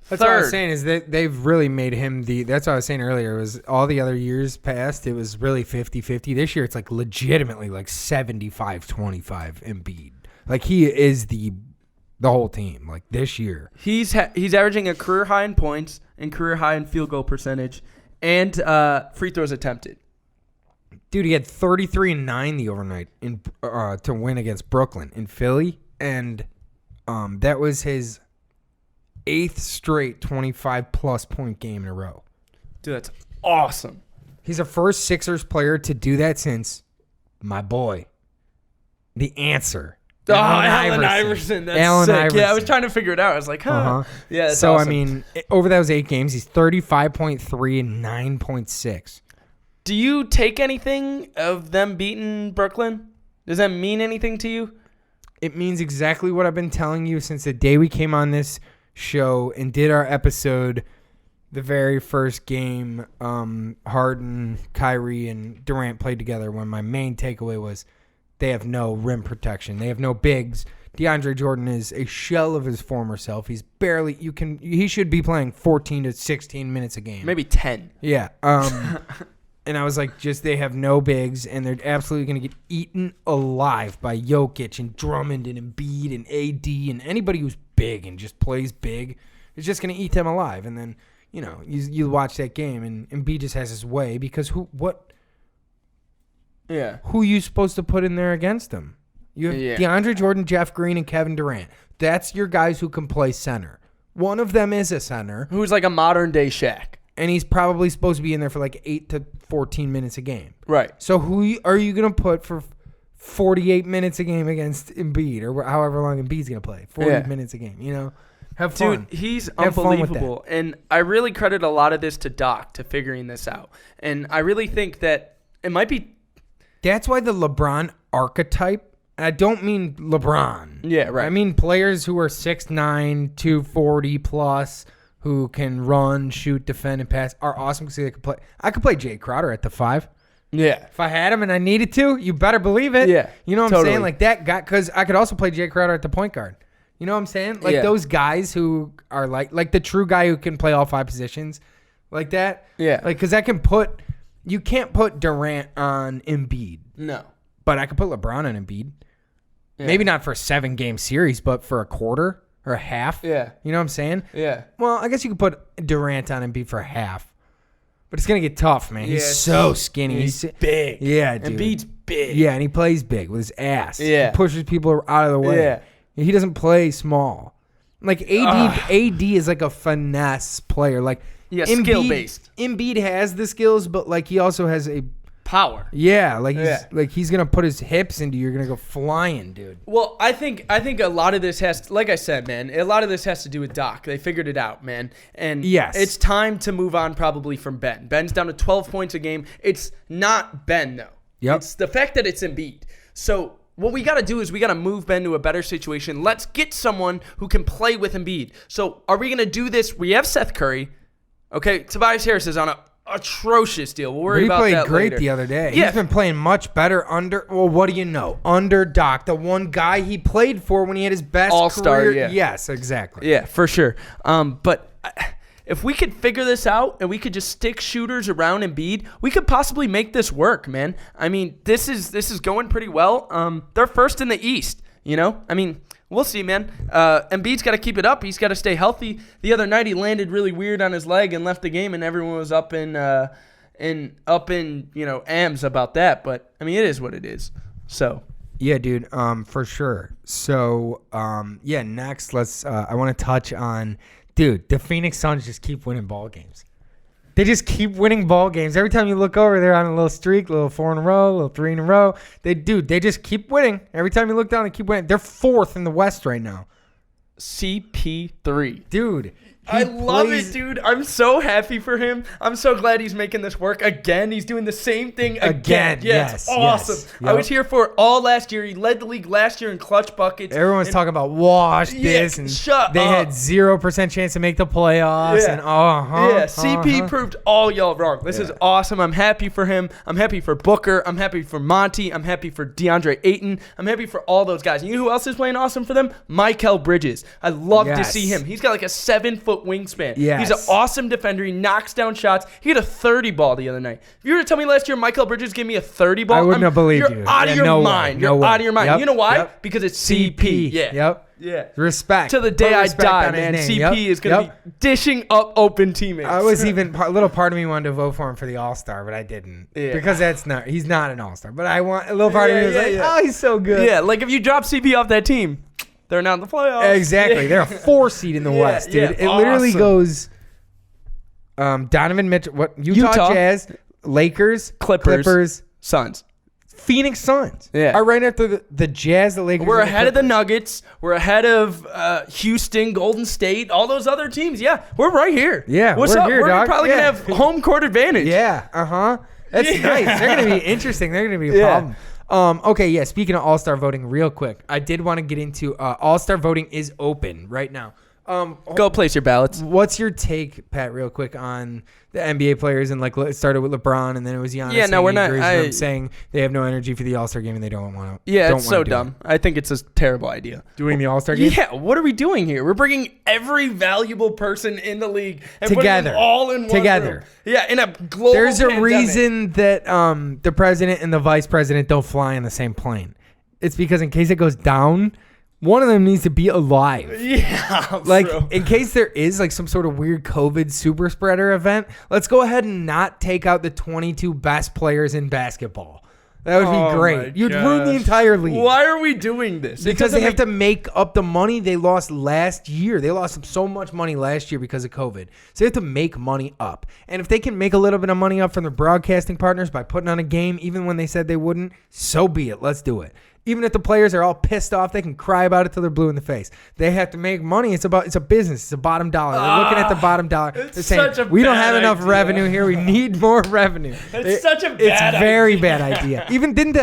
That's what I was saying is that they've really made him that's what I was saying earlier. It was all the other years past, it was really 50-50. This year, it's like legitimately like 75-25 Embiid. Like he is the whole team. Like this year.
He's averaging a career high in points and career high in field goal percentage and free throws attempted.
Dude, he had 33 and 9 the overnight to win against Brooklyn in Philly. And that was his 8th straight 25-plus point game in a row.
Dude, that's awesome.
He's the first Sixers player to do that since my boy, the answer.
Allen Iverson. That's
Allen
sick.
Iverson.
Yeah, I was trying to figure it out. I was like, huh.
Uh-huh.
Yeah, that's
so,
awesome.
I mean, over those 8 games, he's 35.3 and 9.6.
Do you take anything of them beating Brooklyn? Does that mean anything to you?
It means exactly what I've been telling you since the day we came on this show and did our episode, the very first game Harden, Kyrie, and Durant played together, when my main takeaway was they have no rim protection. They have no bigs. DeAndre Jordan is a shell of his former self. He's barely he should be playing 14 to 16 minutes a game.
Maybe 10.
Yeah. And I was like, they have no bigs, and they're absolutely going to get eaten alive by Jokic and Drummond and Embiid and AD and anybody who's big and just plays big. It's just going to eat them alive. And then, you watch that game, and Embiid just has his way because who are you supposed to put in there against him? You have DeAndre Jordan, Jeff Green, and Kevin Durant. That's your guys who can play center. One of them is a center.
Who's like a modern-day Shaq.
And he's probably supposed to be in there for like 8 to 14 minutes a game.
Right.
So who are you going to put for 48 minutes a game against Embiid, or however long Embiid's going to play? 40 minutes a game, Have fun.
Dude, he's
Have fun with
unbelievable. And I really credit a lot of this to Doc, to figuring this out. And I really think that it might be...
That's why the LeBron archetype, I don't mean LeBron.
Yeah, right.
I mean players who are 6'9", 240 plus, who can run, shoot, defend, and pass are awesome because they could play. I could play Jay Crowder at the 5.
Yeah.
If I had him and I needed to, you better believe it.
Yeah,
You know what I'm
totally.
saying? Like that guy, because I could also play Jay Crowder at the point guard. You know what I'm saying? Like
Yeah.
those guys who are like the true guy who can play all 5 positions like that.
Yeah.
Like, because you can't put Durant on Embiid,
No.
but I could put LeBron on Embiid.
Yeah.
Maybe not for a 7-game series, but for a quarter or a half.
Yeah.
You know what I'm saying?
Yeah.
Well, I guess you could put Durant on Embiid for a half. But it's going to get tough, man. He's
Yeah,
so skinny.
He's big.
Yeah, dude.
Embiid's big.
Yeah, and he plays big with his ass.
Yeah.
He pushes people out of the way.
Yeah.
He doesn't play small. Like AD is like a finesse player. Like
Yeah, skill-based.
Embiid has the skills, but like he also has a
Power.
he's gonna put his hips into you. You're gonna go flying, dude.
Well, I think a lot of this like I said, man, a lot of this has to do with Doc. They figured it out, man. And
Yes.
it's time to move on probably from Ben. Ben's down to 12 points a game. It's not Ben, though.
Yep.
It's the fact that it's Embiid. So what we got to do is we got to move Ben to a better situation. Let's get someone who can play with Embiid. So are we going to do this? We have Seth Curry. Okay, Tobias Harris is on a atrocious deal. We'll worry
He
about
played
that
great
later.
the other day.
Yeah.
He's been playing much better what do you know? Under Doc, the one guy he played for when he had his best
All-star,
career.
yeah.
Yes, exactly.
Yeah, for sure. But if we could figure this out and we could just stick shooters around Embiid, we could possibly make this work, man. I mean, this is going pretty well. They're first in the East, you know? I mean, we'll see, man. Embiid's got to keep it up. He's got to stay healthy. The other night he landed really weird on his leg and left the game, and everyone was up in AMs about that. But I mean, it is what it is. So.
Yeah, dude, for sure. So, next, I want to touch on, dude, the Phoenix Suns just keep winning ball games. They just keep winning ball games. Every time you look over, they're on a little streak, a little 4 in a row, a little 3 in a row. They just keep winning. Every time you look down, they keep winning. They're 4th in the West right now.
CP3.
Dude.
I love it, dude. I'm so happy for him. I'm so glad he's making this work again. He's doing the same thing again. Yeah, it's awesome.
Yes.
I was here for it all last year. He led the league last year in clutch buckets.
Everyone's talking about this, and
shut
they
up.
had 0% chance to make the playoffs.
Yeah.
And
CP proved all y'all wrong. This is awesome. I'm happy for him. I'm happy for Booker. I'm happy for Monty. I'm happy for DeAndre Ayton. I'm happy for all those guys. And you know who else is playing awesome for them? Mikal Bridges. I love to see him. He's got like a 7-foot wingspan.
Yes.
He's an awesome defender. He knocks down shots. He had a 30 ball the other night. If you were to tell me last year Mikal Bridges gave me a 30 ball,
I wouldn't have believed you.
You're out of your
no
mind.
Way, no
You're
way.
out of your mind.
Yep.
You know why?
Yep.
Because it's CP. Yeah.
Yep.
Yeah.
Respect.
To the day
Put
I
respect
die,
on his
man.
name.
CP
Yep.
is going to
Yep.
be dishing up open teammates.
I was even a little part of me wanted to vote for him for the All-Star, but I didn't because he's not an All-Star. But a little part of me was oh, he's so good.
Yeah, like if you drop CP off that team, they're not in the playoffs.
Exactly. They're a 4 seed in the West, dude.
yeah,
It literally
awesome.
goes Donovan Mitchell, Utah Jazz, Lakers, Clippers,
Suns.
Phoenix Suns.
Yeah.
Are right after the Jazz, the Lakers.
We're
and
ahead of the
Clippers.
Nuggets. We're ahead of Houston, Golden State, all those other teams. Yeah, we're right here.
Yeah,
what's
we're
up?
here,
We're
dog.
probably
Yeah.
gonna have home court advantage.
Yeah. That's nice. They're gonna be interesting. They're gonna be a problem. Okay, yeah. Speaking of All-Star voting, real quick, I did want to get into All-Star voting is open right now.
Go place your ballots.
What's your take, Pat, real quick, on the NBA players and like it started with LeBron and then it was Giannis?
Yeah, no,
saying
we're
he
not-
agrees with
I-
them, saying they have no energy for the All-Star game and they don't want to.
Yeah, it's so dumb. I think it's a terrible idea.
Doing the All-Star game?
Yeah, what are we doing here? We're bringing every valuable person in the league and
Together.
putting them all in one
Together.
room. Yeah, in a global
There's a
pandemic.
reason that the president and the vice president don't fly in the same plane. It's because in case it goes down, one of them needs to be alive.
Yeah,
Like,
bro.
in case there is like some sort of weird COVID super spreader event, let's go ahead and not take out the 22 best players in basketball. That would
Oh
be
my
great. You'd ruin the
gosh.
entire league.
Why are we doing this?
Because they have to make up the money they lost last year. They lost so much money last year because of COVID. So they have to make money up. And if they can make a little bit of money up from their broadcasting partners by putting on a game, even when they said they wouldn't, so be it. Let's do it. Even if the players are all pissed off, they can cry about it till they're blue in the face. They have to make money. It's a business. It's a bottom dollar. They're looking at the bottom dollar. They're saying, we don't have enough revenue here. We need more revenue.
It's such a bad
It's very
idea.
bad idea. Even didn't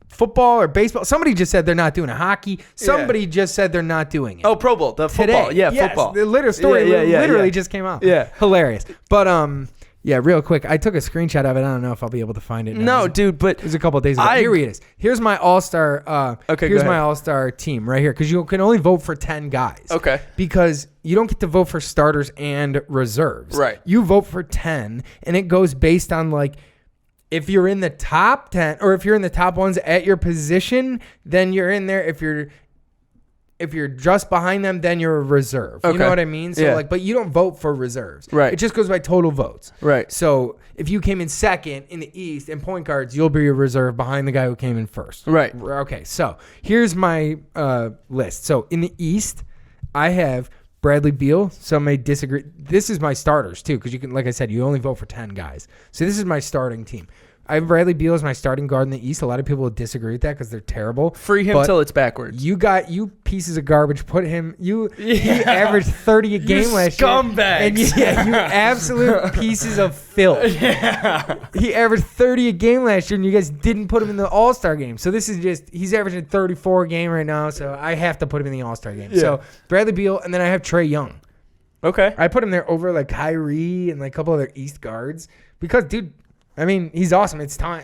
football or baseball, somebody just said they're not doing a hockey. Somebody just said they're not doing it.
Oh, Pro Bowl, the football.
Today.
Yeah,
Yes,
football.
The literal story literally just came out.
Yeah.
Hilarious. But yeah, real quick. I took a screenshot of it. I don't know if I'll be able to find it.
No, dude, but
it was a couple of days ago. Here it is. Here's my all-star.
Okay,
here's
go
my
ahead.
all-star team right here because you can only vote for 10 guys.
Okay.
Because you don't get to vote for starters and reserves.
Right.
You vote for 10, and it goes based on like if you're in the top 10 or if you're in the top ones at your position, then you're in there. If you're just behind them, then you're a reserve.
Okay.
You know what I mean? So
Yeah.
but you don't vote for reserves.
Right.
It just goes by total votes.
Right.
So if you came in second in the East in point guards, you'll be a reserve behind the guy who came in first.
Right.
Okay. So here's my list. So in the East, I have Bradley Beal. Some may disagree. This is my starters too, because you can, like I said, you only vote for 10 guys. So this is my starting team. I have Bradley Beal as my starting guard in the East. A lot of people will disagree with that because they're terrible.
Free him
But
till it's backwards.
you pieces of garbage. Put him. He averaged 30 a game last year.
scumbags.
And you absolute pieces of filth. He averaged 30 a game last year, and you guys didn't put him in the All-Star game. So this is he's averaging 34 a game right now. So I have to put him in the All-Star game.
Yeah.
So Bradley Beal, and then I have Trae Young.
Okay.
I put him there over like Kyrie and like a couple other East guards because, dude. I mean, he's awesome. It's time.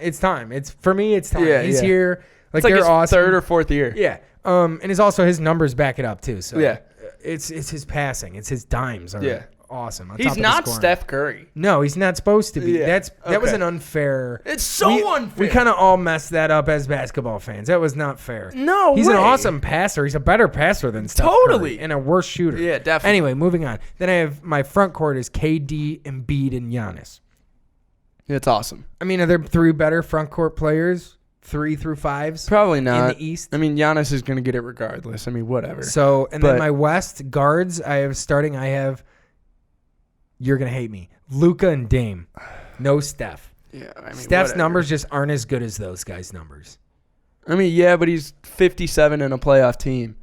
For me. It's time.
Yeah,
he's
yeah.
here. Like
It's like
they're
his
awesome.
third or fourth year.
Yeah. And it's also his numbers back it up too. So
Yeah.
it's his passing. It's his dimes are
Yeah.
awesome. on top
He's
of the
not
scoring.
Steph Curry.
No, he's not supposed to be.
Yeah.
That was
Okay.
an unfair.
It's so unfair.
We kind of all messed that up as basketball fans. That was not fair.
No
he's an
way.
awesome passer. He's a better passer than Steph
Totally.
Curry and a worse shooter.
Yeah, definitely.
Anyway, moving on. Then I have my front court is KD, Embiid, and Giannis.
It's awesome.
I mean, are there three better front court players? 3 through 5s?
Probably not.
In the East?
I mean, Giannis is going to get it regardless. I mean, whatever.
So, and then
But-
my West guards, I have you're going to hate me, Luka and Dame. No Steph.
Yeah, I mean,
Steph's
whatever.
numbers just aren't as good as those guys' numbers.
I mean, yeah, but he's 57 in a playoff team.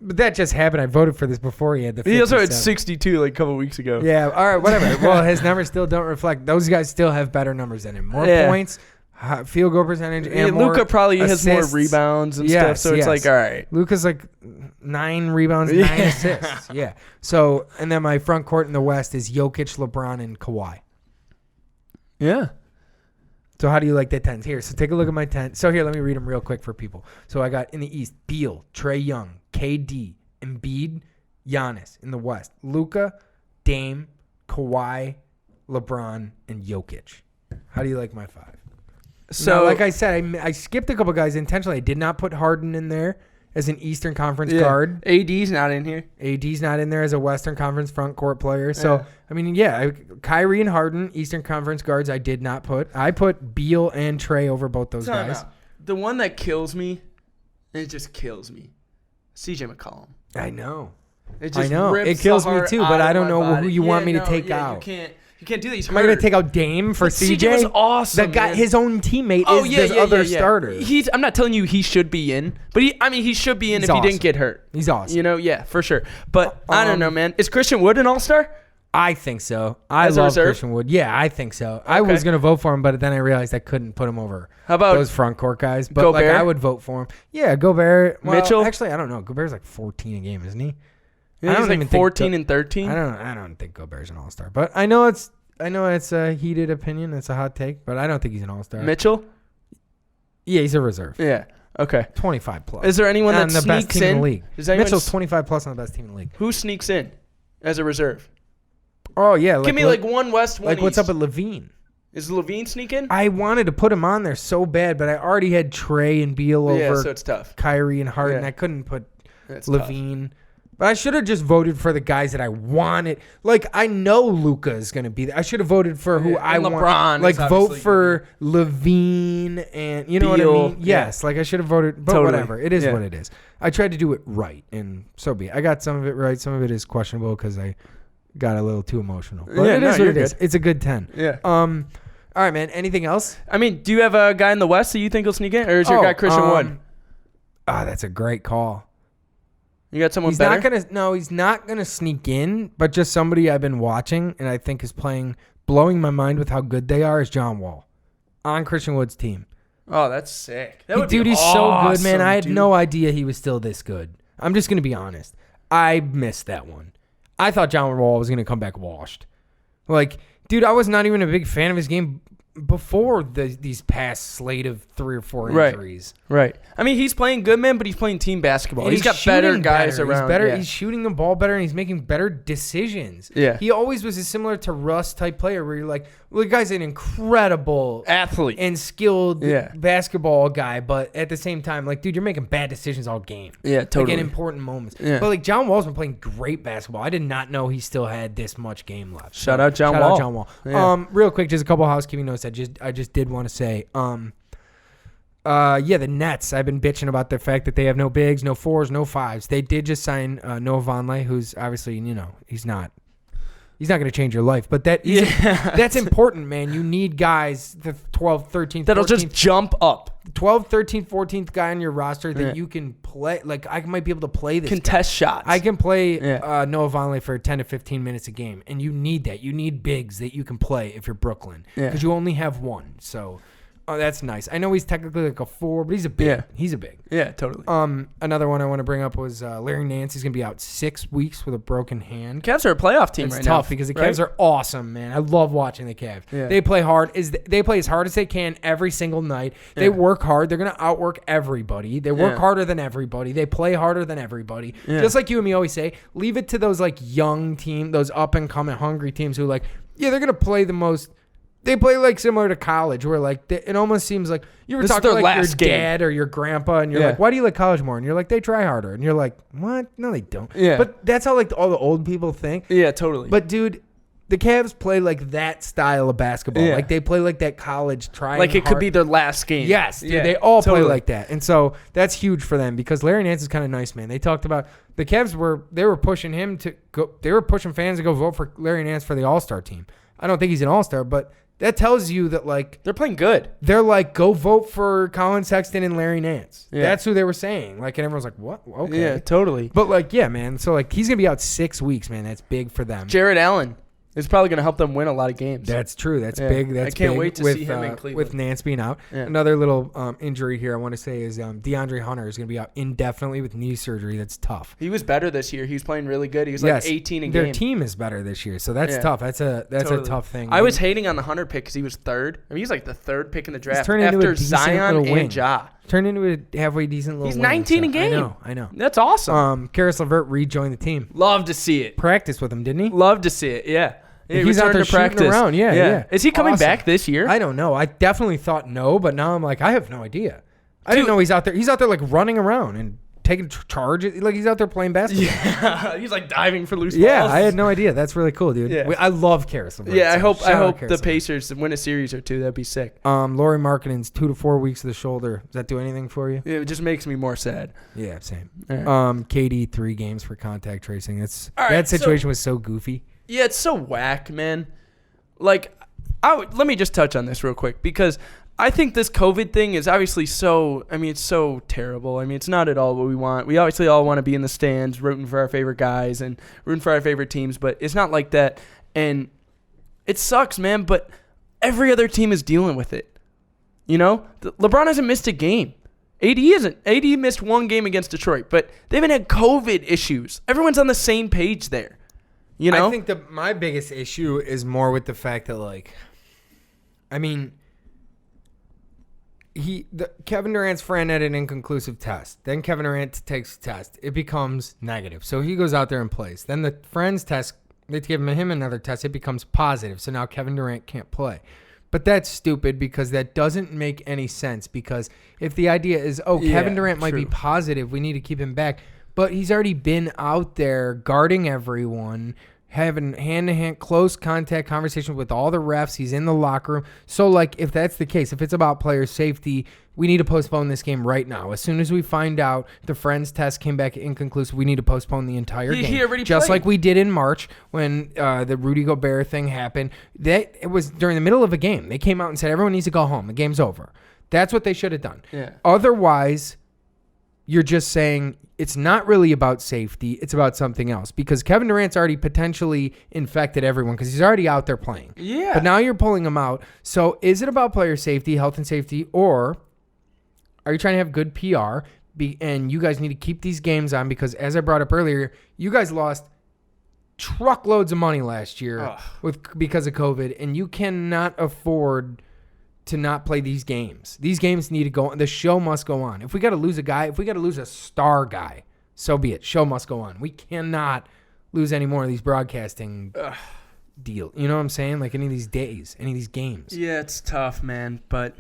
But that just happened. I voted for this before he had the 57.
He also had 62 like a couple weeks ago.
Yeah, all right, whatever. Well, his numbers still don't reflect. Those guys still have better numbers than him. More
Yeah.
points, field goal percentage, and
Yeah,
more
Luka probably has more
assists.
rebounds and
Yes,
stuff, so it's
yes.
like, all right.
Luka's like 9 rebounds, 9 assists. Yeah. So, and then my front court in the West is Jokic, LeBron, and Kawhi.
Yeah.
So how do you like that 10s? Here, so take a look at my 10. So here, let me read them real quick for people. So I got in the East, Beal, Trae Young, KD, Embiid, Giannis. In the West, Luka, Dame, Kawhi, LeBron, and Jokic. How do you like my 5?
So,
Now, like I said, I skipped a couple guys intentionally. I did not put Harden in there as an Eastern Conference guard.
AD's not in here.
AD's not in there as a Western Conference front court player. So,
Yeah.
I mean, Kyrie and Harden, Eastern Conference guards, I did not put. I put Beal and Trae over both those guys.
The one that kills me, it just kills me. CJ McCollum.
I know.
It
I
just
know.
rips
It kills
the
me
heart
too,
out
but
of
I don't
my
know
body.
who you want me to
no,
take
yeah,
out.
You can't do that. He's
Am I going
hurt.
to take out Dame for
But
CJ?
was awesome.
That guy,
man.
his own teammate
Oh,
is
yeah,
this
yeah,
other
yeah, yeah.
starter.
I'm not telling you he should be in, but he should be in
He's
if he
awesome.
didn't get hurt.
He's awesome.
You know, yeah, for sure. But I don't know, man. Is Christian Wood an all-star?
I think so. I
As a
love
reserve?
Christian Wood. Yeah, I think so. I was going to vote for him, but then I realized I couldn't put him over
How about
those front court guys. But like
Gobert?
I would vote for him. Yeah, Gobert. Well,
Mitchell?
Actually, I don't know. Gobert's like 14 a game, isn't he?
Yeah,
I
he's
don't
like
even think
14 and 13.
I don't think Gobert's an all-star. But I know it's a heated opinion. It's a hot take, but I don't think he's an all-star.
Mitchell?
Yeah, he's a reserve.
Yeah. Okay.
25 plus.
Is there anyone that
on the best
sneaks
team in
in?
the league?
Is anyone
Mitchell's 25 plus on the best team in the league.
Who sneaks in as a reserve?
Oh yeah,
Give me like one West, one
like what's up
East.
with Levine?
Is Levine sneaking?
I wanted to put him on there so bad, but I already had Trae and Beal over
Yeah, so it's tough.
Kyrie and Harden.
Yeah.
I couldn't put
That's
Levine. But I should have just voted for the guys that I wanted. Like, I know Luka is going to be there. I should have voted for who I
and
want.
LeBron is
Like, vote
obviously
for Levine and, you know what I
Beal.
mean?
Yeah.
Yes. Like, I should have voted. But
Totally.
whatever. It is
Yeah.
what it is. I tried to do it right, and so be it. I got some of it right. Some of it is questionable because I got a little too emotional. But
Yeah,
it
no,
is what
you're
it is.
good.
It's a good 10.
Yeah.
All right, man. Anything else?
I mean, do you have a guy in the West that you think will sneak in, or is your guy Christian Wood?
That's a great call.
You got someone
He's
better?
he's not gonna sneak in, but just somebody I've been watching and I think is blowing my mind with how good they are is John Wall on Christian Wood's team.
Oh, that's sick.
Dude, he's so good, man. I had no idea he was still this good. I'm just gonna be honest. I missed that one. I thought John Wall was gonna come back washed. Like, dude, I was not even a big fan of his game before these past slate of 3 or 4 injuries.
Right. I mean, he's playing good, man, but he's playing team basketball.
And
he's got better guys
better.
around.
He's better.
Yeah.
He's shooting the ball better, and he's making better decisions.
Yeah.
He always was a similar to Russ type player where you're like, well, the guy's an incredible
athlete
and skilled basketball guy, but at the same time, like, dude, you're making bad decisions all game.
Yeah, totally.
Like, in important moments.
Yeah.
But, like, John Wall's been playing great basketball. I did not know he still had this much game left.
Shout out John Wall.
John Wall.
Yeah.
Real quick, just a couple housekeeping notes I just did want to say. The Nets. I've been bitching about the fact that they have no bigs, no 4s, no 5s. They did just sign Noah Vonleh, who's obviously, he's not going to change your life, but that's important, man. You need guys, the 12th, 13th,
that'll
14th,
just jump up.
12th, 13th, 14th guy on your roster that you can play. Like, I might be able to play this
contest shots.
I can play Noah Vonleh for 10 to 15 minutes a game, and you need that. You need bigs that you can play if you're Brooklyn because you only have one. So, that's nice. I know he's technically like a 4, but he's a big.
Yeah.
He's a big.
Yeah, totally.
Another one I want to bring up was Larry Nance. He's going to be out 6 weeks with a broken hand.
Cavs are a playoff team
It's
right now.
tough because the Cavs are awesome, man. I love watching the Cavs.
Yeah.
They play hard. They play as hard as they can every single night. They work hard. They're going to outwork everybody. They work harder than everybody. They play harder than everybody.
Yeah.
Just like you and me always say, leave it to those like young team, those up and coming hungry teams who like, they're going to play the most. They play like similar to college, where like it almost seems like you were talking to like your dad or your grandpa, and you're like, "Why do you like college more?" And you're like, "They try harder," and you're like, "What? No, they don't."
Yeah.
But that's how like all the old people think.
Yeah, totally.
But dude, the Cavs play like that style of basketball.
Yeah.
Like they play like that college trying.
like it
hard.
could be their last game.
Yes, dude,
yeah,
they all
totally.
play like that, and so that's huge for them because Larry Nance is kind of nice, man. They talked about the Cavs were pushing him to go. They were pushing fans to go vote for Larry Nance for the All-Star team. I don't think he's an All-Star, but that tells you that like
They're playing good.
they're like, go vote for Colin Sexton and Larry Nance.
Yeah.
That's who they were saying. Like, and everyone's like, what? Okay.
Yeah, totally.
But like, yeah, man. So like, he's gonna be out 6 weeks, man. That's big for them.
Jared Allen is probably going to help them win a lot of games.
That's true. That's
Yeah.
big. That's
I can't
big
wait to
with,
see him in Cleveland.
with Nance being out.
Yeah.
Another little injury here I want to say is DeAndre Hunter is going to be out indefinitely with knee surgery. That's tough.
He was better this year. He was playing really good. He was like 18 a game.
Their team is better this year, so that's tough. That's
Totally.
a tough thing.
I was hating on the Hunter pick because he was third. I mean, he's like the third pick in the draft
turned into
after
a decent
Zion
little wing.
and Ja.
Turned into a halfway decent little
He's
wing,
19 a
so
game.
I know.
That's awesome.
Karis LeVert rejoined the team.
Love to see it.
Practiced with him, didn't he?
Love to see it. Yeah. He
He's out
returned
there
to practice.
shooting around. Yeah.
Is he coming
Awesome.
back this year?
I don't know. I definitely thought no, but now I'm like, I have no idea. I didn't know he's out there. He's out there like running around and taking charge. Like he's out there playing basketball.
Yeah. He's like diving for loose
Yeah,
balls.
I had no idea. That's really cool, dude.
Yeah.
I love Karis LeVert.
Yeah, I
so
hope
shout out Karis
the
LeVert.
Pacers win a series or two. That'd be sick.
Laurie Markkanen's 2 to 4 weeks of the shoulder. Does that do anything for you?
It just makes me more sad.
Yeah, same.
All right.
KD 3 games for contact tracing.
All right,
That situation was so goofy.
Yeah, it's so whack, man. Like, let me just touch on this real quick because I think this COVID thing is obviously it's so terrible. I mean, it's not at all what we want. We obviously all want to be in the stands rooting for our favorite guys and rooting for our favorite teams, but it's not like that. And it sucks, man, but every other team is dealing with it. You know? LeBron hasn't missed a game. AD isn't. AD missed one game against Detroit, but they haven't had COVID issues. Everyone's on the same page there. You know?
I think my biggest issue is more with the fact that, like, I mean, Kevin Durant's friend had an inconclusive test. Then Kevin Durant takes a test. It becomes negative. So he goes out there and plays. Then the friend's test, they give him another test. It becomes positive. So now Kevin Durant can't play. But that's stupid because that doesn't make any sense. Because if the idea is, Kevin Durant might be positive, we need to keep him back. But he's already been out there guarding everyone, having hand-to-hand, close contact conversations with all the refs. He's in the locker room. So, like, if that's the case, if it's about player safety, we need to postpone this game right now. As soon as we find out the Friends test came back inconclusive, we need to postpone the entire game.
He already
just
played.
like we did in March when the Rudy Gobert thing happened. It was during the middle of a game. They came out and said, everyone needs to go home. The game's over. That's what they should have done.
Yeah.
Otherwise, you're just saying it's not really about safety. It's about something else because Kevin Durant's already potentially infected everyone because he's already out there playing.
Yeah.
But now you're pulling him out. So is it about player safety, health and safety, or are you trying to have good PR? And you guys need to keep these games on because, as I brought up earlier, you guys lost truckloads of money last year because of COVID, and you cannot afford to not play these games. These games need to go on. The show must go on. If we got to lose a guy, if we got to lose a star guy, so be it. Show must go on. We cannot lose any more of these broadcasting deals. You know what I'm saying? Like any of these days, any of these games.
Yeah, it's tough, man, but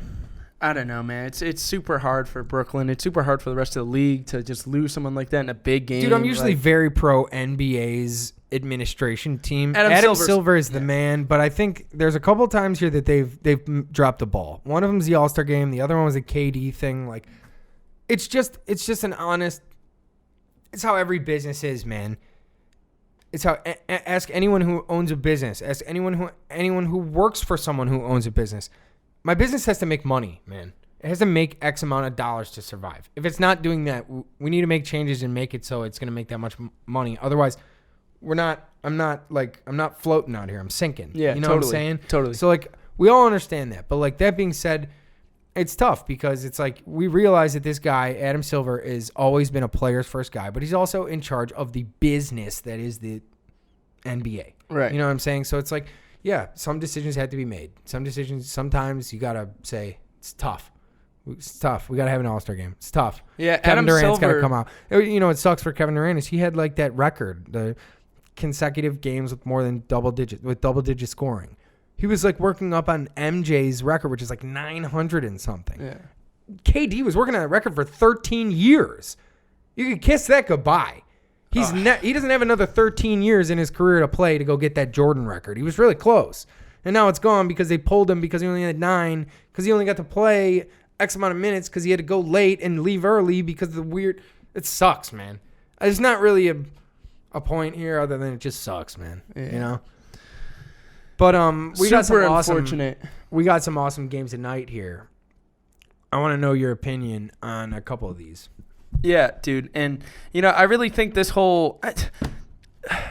I don't know, man. It's super hard for Brooklyn. It's super hard for the rest of the league to just lose someone like that in a big game.
Dude, I'm usually very pro NBA's administration team.
Adam
Silver is the man, but I think there's a couple times here that they've dropped the ball. One of them's the All-Star game. The other one was a KD thing. Like, it's just an honest. It's how every business is, man. It's how ask anyone who owns a business. Ask anyone who works for someone who owns a business. My business has to make money, man. It has to make X amount of dollars to survive. If it's not doing that, we need to make changes and make it so it's going to make that much money. Otherwise, I'm not floating out here. I'm sinking.
Yeah,
you know
totally,
what I'm saying?
Totally.
So, like, we all understand that. But, like, that being said, it's tough because it's like we realize that this guy, Adam Silver, is always been a player's first guy, but he's also in charge of the business that is the NBA.
Right.
You know what I'm saying? So it's like, yeah, some decisions had to be made. Some decisions, sometimes you got to say, it's tough. It's tough. We got to have an All-Star game. It's tough.
Yeah,
Kevin
Adam
Durant's got to
Silver-
come out. You know, what sucks for Kevin Durant is he had like that record, the consecutive games with more than double digit scoring. He was like working up on MJ's record, which is like 900 and something.
Yeah.
KD was working on that record for 13 years. You could kiss that goodbye. He doesn't have another 13 years in his career to play to go get that Jordan record. He was really close. And now it's gone because they pulled him because he only had 9, because he only got to play X amount of minutes because he had to go late and leave early because of the weird. It sucks, man. There's not really a point here other than it just sucks, man.
Yeah.
You know? But we got some
unfortunate.
We got some awesome games tonight here. I want to know your opinion on a couple of these.
Yeah, dude. And, you know, I really think this whole...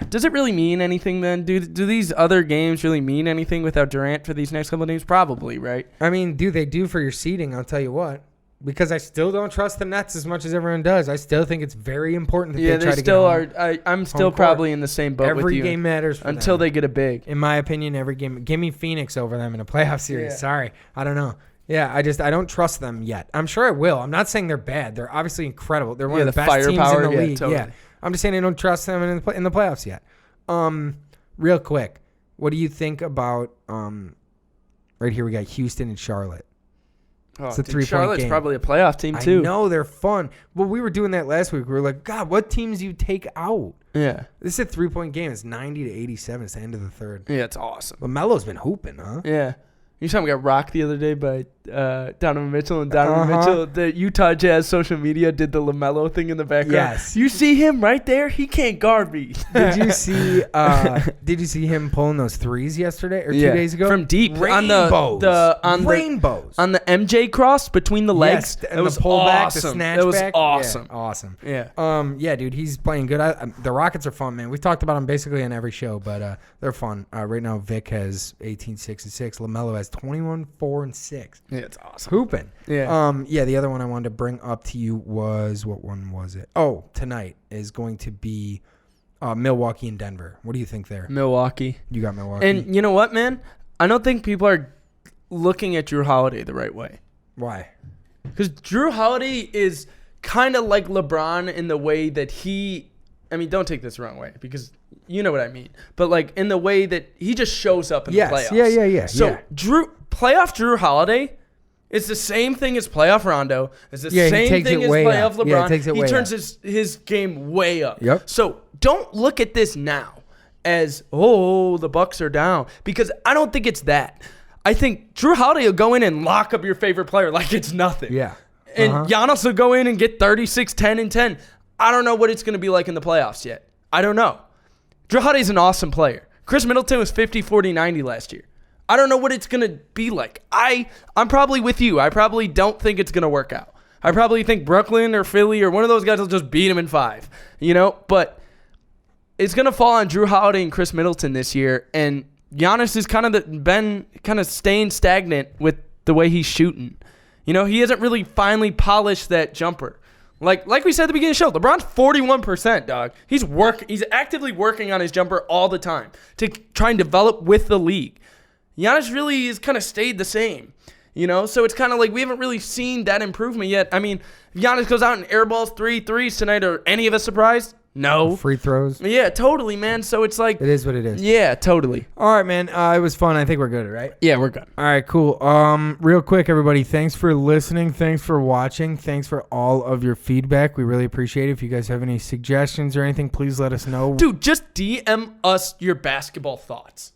does it really mean anything then? Do these other games really mean anything without Durant for these next couple of games? Probably, right?
I mean, they do for your seeding, I'll tell you what. Because I still don't trust the Nets as much as everyone does. I still think it's very important that they try to get home.
I'm still probably in the same boat with you.
Every game matters for
until
them.
they get a big.
In my opinion, every game. Give me Phoenix over them in a playoff series.
Yeah.
Sorry. I don't know. Yeah, I don't trust them yet. I'm sure I will. I'm not saying they're bad. They're obviously incredible. They're one of the best teams in
firepower,
the league.
totally.
Yeah. I'm just saying I don't trust them in the playoffs yet. Real quick, what do you think about right here we got Houston and Charlotte.
Oh,
It's a
dude,
3-point
Charlotte's
game.
probably a playoff team too.
I know they're fun. Well, we were doing that last week. We were like, God, what teams do you take out?
Yeah.
This is a 3-point game. It's 90-87. It's the end of the third.
Yeah, it's awesome.
LaMelo's been hooping, huh?
Yeah. You saw him got rocked the other day by Donovan Mitchell, and Donovan Mitchell, the Utah Jazz social media did the LaMelo thing in the background.
Yes.
You see him right there? He can't guard me.
Did you see him pulling those threes yesterday or 2 days ago?
From deep.
Rainbows.
Rainbows. On the MJ cross between the legs.
Yes, and
it was
the pullback,
awesome.
the snatchback.
It was awesome.
Yeah, awesome.
Yeah.
Yeah, dude, he's playing good. The Rockets are fun, man. We've talked about them basically on every show, but they're fun. Right now, Vic has 18-6-6. LaMelo has 21-4-6.
Yeah, it's awesome.
Hooping.
Yeah.
Yeah, the other one I wanted to bring up to you was, what one was it? Oh, tonight is going to be Milwaukee and Denver. What do you think there?
Milwaukee.
You got Milwaukee.
And you know what, man? I don't think people are looking at Drew Holiday the right way.
Why?
Because Drew Holiday is kind of like LeBron in the way that don't take this the wrong way because you know what I mean. But like in the way that he just shows up in the playoffs.
Yeah.
So playoff Drew Holiday is the same thing as playoff Rondo. It's the same thing as playoff LeBron.
He
He turns his game way up.
Yep.
So don't look at this now as, oh, the Bucks are down. Because I don't think it's that. I think Drew Holiday will go in and lock up your favorite player like it's nothing.
Yeah.
And Giannis will go in and get 36, 10, and 10. I don't know what it's going to be like in the playoffs yet. I don't know. Drew Holiday's an awesome player. Chris Middleton was 50, 40, 90 last year. I don't know what it's going to be like. I'm probably with you. I probably don't think it's going to work out. I probably think Brooklyn or Philly or one of those guys will just beat him in 5. But it's going to fall on Drew Holiday and Chris Middleton this year. And Giannis has been staying stagnant with the way he's shooting. He hasn't really finally polished that jumper. Like we said at the beginning of the show, LeBron's 41%, dog. He's actively working on his jumper all the time to try and develop with the league. Giannis really has kind of stayed the same. So it's kind of like we haven't really seen that improvement yet. I mean, Giannis goes out and airballs 3 threes tonight. Are any of us surprised? No.
Free throws.
Yeah, totally, man. So it's like...
It is what it is.
Yeah, totally.
All right, man. It was fun. I think we're good, right?
Yeah, we're good.
All right, cool. Real quick, everybody, thanks for listening. Thanks for watching. Thanks for all of your feedback. We really appreciate it. If you guys have any suggestions or anything, please let us know.
Dude, just DM us your basketball thoughts.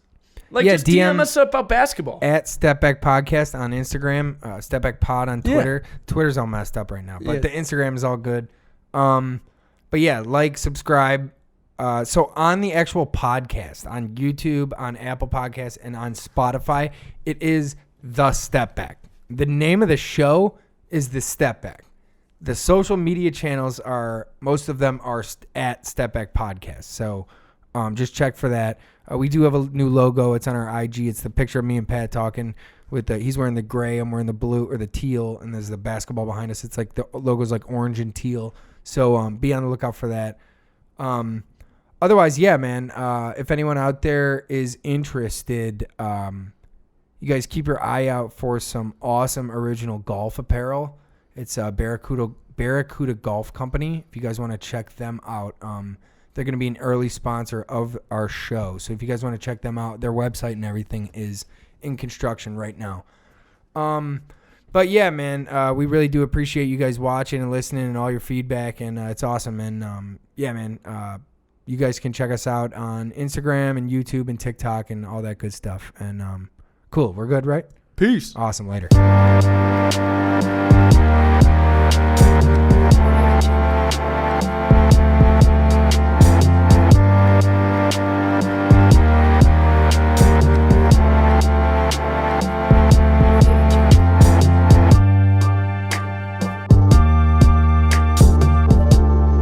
Just DM us about basketball.
At Stepback Podcast on Instagram. Stepback Pod on Twitter. Yeah. Twitter's all messed up right now, but the Instagram is all good. But yeah, subscribe. So on the actual podcast, on YouTube, on Apple Podcasts, and on Spotify, it is The Stepback. The name of the show is The Stepback. The social media channels most of them are at Stepback Podcast. So just check for that. We do have a new logo. It's on our IG. It's the picture of me and Pat talking he's wearing the gray, I'm wearing the blue or the teal, and there's the basketball behind us. It's like the logo's like orange and teal. So be on the lookout for that. Otherwise, yeah, man, if anyone out there is interested, you guys keep your eye out for some awesome original golf apparel. It's Barracuda Golf Company. If you guys want to check them out, they're going to be an early sponsor of our show. So if you guys want to check them out, their website and everything is in construction right now. But yeah, man, we really do appreciate you guys watching and listening and all your feedback, and it's awesome. And yeah, man, you guys can check us out on Instagram and YouTube and TikTok and all that good stuff. And cool, we're good, right?
Peace.
Awesome, later.